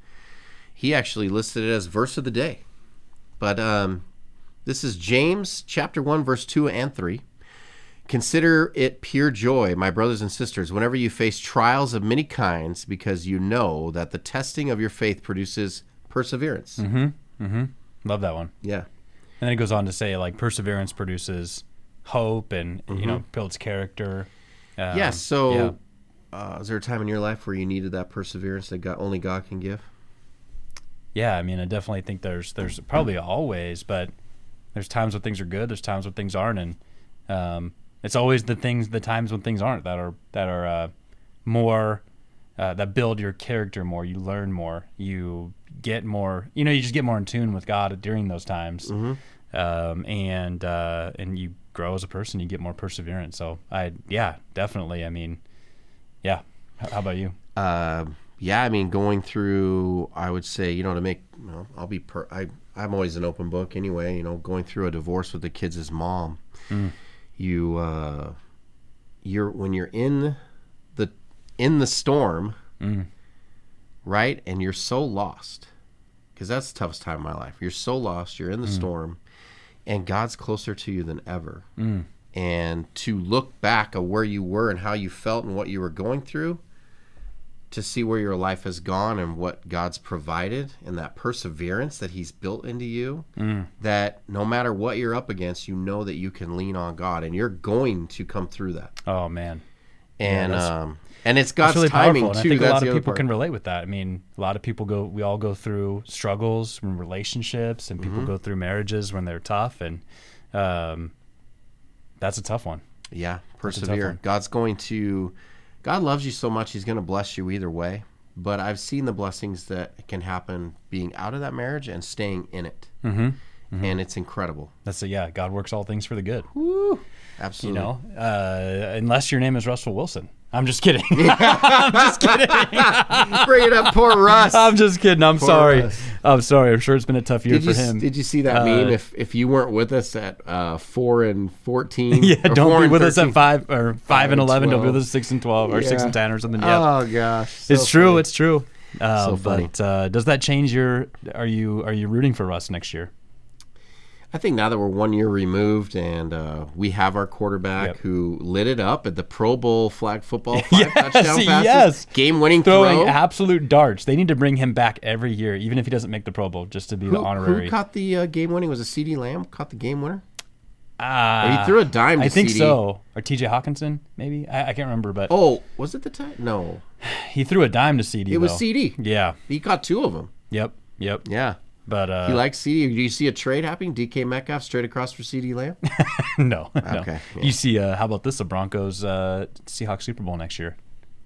Speaker 2: He actually listed it as verse of the day. But this is James chapter 1, verse 2 and 3. Consider it pure joy, my brothers and sisters, whenever you face trials of many kinds, because you know that the testing of your faith produces perseverance.
Speaker 3: Love that one.
Speaker 2: Yeah.
Speaker 3: And then it goes on to say, like, perseverance produces hope and, builds character.
Speaker 2: Yes. So is there a time in your life where you needed that perseverance that only God can give?
Speaker 3: Yeah, I mean, I definitely think there's probably always, but There's times when things are good. There's times when things aren't, and it's always the times when things aren't that are more that build your character more. You learn more. You get more. You just get more in tune with God during those times, and you grow as a person. You get more perseverance. So definitely. I mean, yeah. How about you?
Speaker 2: I mean, going through, I would say, to make, I'm always an open book anyway, going through a divorce with the kids' mom, when you're in the storm, right? And you're so lost, because that's the toughest time of my life. You're so lost, you're in the storm, and God's closer to you than ever. And to look back at where you were and how you felt and what you were going through, to see where your life has gone and what God's provided and that perseverance that he's built into you, that no matter what you're up against, you know that you can lean on God and you're going to come through that.
Speaker 3: Oh, man.
Speaker 2: And it's God's
Speaker 3: really
Speaker 2: timing
Speaker 3: powerful.
Speaker 2: too.
Speaker 3: And I think a lot of
Speaker 2: the other
Speaker 3: people
Speaker 2: part.
Speaker 3: can relate with that. I mean, a lot of people we all go through struggles and relationships, and people go through marriages when they're tough, and that's a tough one.
Speaker 2: Yeah, persevere. God loves you so much, he's going to bless you either way. But I've seen the blessings that can happen being out of that marriage and staying in it. And it's incredible.
Speaker 3: God works all things for the good.
Speaker 2: Woo! Absolutely.
Speaker 3: Unless your name is Russell Wilson. I'm just kidding. I'm just kidding.
Speaker 2: Bring it up, poor Russ.
Speaker 3: I'm just kidding. I'm
Speaker 2: Poor
Speaker 3: sorry.
Speaker 2: Russ.
Speaker 3: I'm sorry. I'm sure it's been a tough year for him.
Speaker 2: Did you see that meme? If you weren't with us at 4-14,
Speaker 3: yeah,
Speaker 2: or
Speaker 3: don't
Speaker 2: 4
Speaker 3: be
Speaker 2: and
Speaker 3: with us
Speaker 2: 13,
Speaker 3: at 5 or 5 and 11. Don't be
Speaker 2: 12.
Speaker 3: with us at 6 and 12 or 6 and 10 or something. Yeah.
Speaker 2: Oh gosh, so
Speaker 3: it's true.
Speaker 2: funny.
Speaker 3: It's true.
Speaker 2: So funny.
Speaker 3: But does that change your? Are you rooting for Russ next year?
Speaker 2: I think now that we're 1 year removed and we have our quarterback who lit it up at the Pro Bowl flag football 5 touchdown passes, game-winning
Speaker 3: throwing
Speaker 2: throw.
Speaker 3: absolute darts. They need to bring him back every year, even if he doesn't make the Pro Bowl, just to be the honorary.
Speaker 2: Who caught the game-winning? Was it C.D. Lamb caught the game winner? Or
Speaker 3: He
Speaker 2: he threw a dime to
Speaker 3: I think
Speaker 2: CD.
Speaker 3: so. Or T.J. Hawkinson, maybe. I can't remember, but
Speaker 2: Was it the time? No,
Speaker 3: he threw a dime to CD.
Speaker 2: it was
Speaker 3: though.
Speaker 2: C.D.
Speaker 3: Yeah.
Speaker 2: He caught 2 of them.
Speaker 3: Yep.
Speaker 2: Yeah.
Speaker 3: But
Speaker 2: He likes C.D. Do you see a trade happening? DK Metcalf straight across for C.D. Lamb?
Speaker 3: no.
Speaker 2: Okay, yeah.
Speaker 3: You see, how about this? The Broncos Seahawks Super Bowl next year.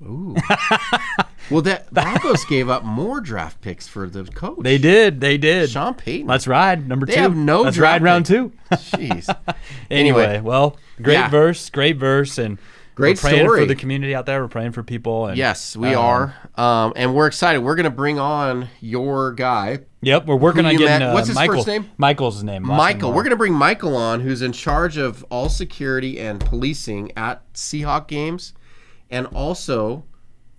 Speaker 2: Ooh. Well, that Broncos gave up more draft picks for the coach.
Speaker 3: They did.
Speaker 2: Sean Payton.
Speaker 3: Let's ride number 2.
Speaker 2: They have no
Speaker 3: Let's
Speaker 2: draft
Speaker 3: ride round
Speaker 2: pick.
Speaker 3: 2.
Speaker 2: Jeez.
Speaker 3: Anyway, well, great
Speaker 2: Yeah.
Speaker 3: great verse, and
Speaker 2: Great
Speaker 3: we're praying
Speaker 2: story.
Speaker 3: for the community out there. We're praying for people. And,
Speaker 2: Yes, we are. And we're excited. We're going to bring on your guy,
Speaker 3: Yep, we're working
Speaker 2: Who
Speaker 3: on
Speaker 2: you
Speaker 3: getting
Speaker 2: met. What's his
Speaker 3: Michael.
Speaker 2: first name?
Speaker 3: Michael's his name. last name
Speaker 2: Michael.
Speaker 3: Moore.
Speaker 2: We're going to bring Michael on, who's in charge of all security and policing at Seahawk games, and also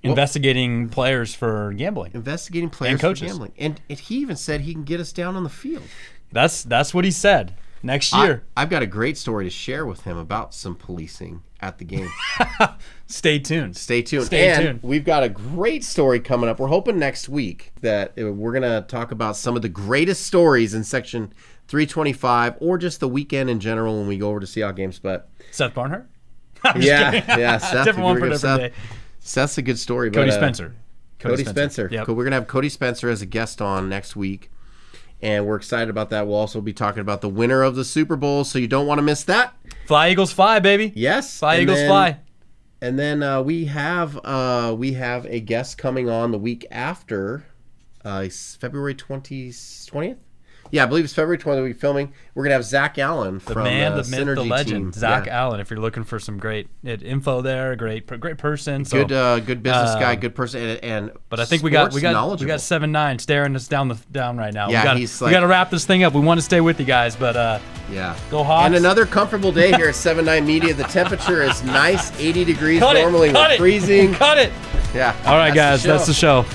Speaker 3: investigating players for gambling.
Speaker 2: investigating players
Speaker 3: And
Speaker 2: for
Speaker 3: coaches.
Speaker 2: gambling. And he even said he can get us down on the field.
Speaker 3: That's what he said. Next year.
Speaker 2: I've got a great story to share with him about some policing at the game.
Speaker 3: Stay tuned.
Speaker 2: Stay tuned.
Speaker 3: Stay
Speaker 2: and
Speaker 3: tuned.
Speaker 2: we've got a great story coming up. We're hoping next week that we're going to talk about some of the greatest stories in Section 325 or just the weekend in general when we go over to Seahawks games. But
Speaker 3: Seth Barnhart?
Speaker 2: yeah, Seth.
Speaker 3: Different one for
Speaker 2: Seth.
Speaker 3: different day.
Speaker 2: Seth's a good story.
Speaker 3: Cody
Speaker 2: but,
Speaker 3: Spencer.
Speaker 2: Cody Spencer.
Speaker 3: Yep.
Speaker 2: We're going to have Cody Spencer as a guest on next week. And we're excited about that. We'll also be talking about the winner of the Super Bowl, so you don't want to miss that.
Speaker 3: Fly Eagles fly, baby.
Speaker 2: Yes.
Speaker 3: Fly
Speaker 2: and
Speaker 3: Eagles
Speaker 2: then-
Speaker 3: fly.
Speaker 2: And then we have a guest coming on the week after, February 20th? Yeah, I believe it's February 20th. We're filming. We're gonna have Zach Allen
Speaker 3: The
Speaker 2: from
Speaker 3: man, the myth,
Speaker 2: Synergy
Speaker 3: the legend,
Speaker 2: team.
Speaker 3: Zach
Speaker 2: Yeah.
Speaker 3: Allen. If you're looking for some great info there, great person. So,
Speaker 2: Good business guy, good person, and
Speaker 3: but I think we got
Speaker 2: knowledgeable.
Speaker 3: 7-9 staring us down right now.
Speaker 2: Yeah,
Speaker 3: we got to wrap this thing up. We want to stay with you guys, but
Speaker 2: Yeah.
Speaker 3: Go Hawks.
Speaker 2: And another comfortable day here at 7-9 Media. The temperature is nice, 80 degrees. Normally we're freezing.
Speaker 3: Cut it.
Speaker 2: Yeah.
Speaker 3: All right,
Speaker 2: That's
Speaker 3: guys, that's the show.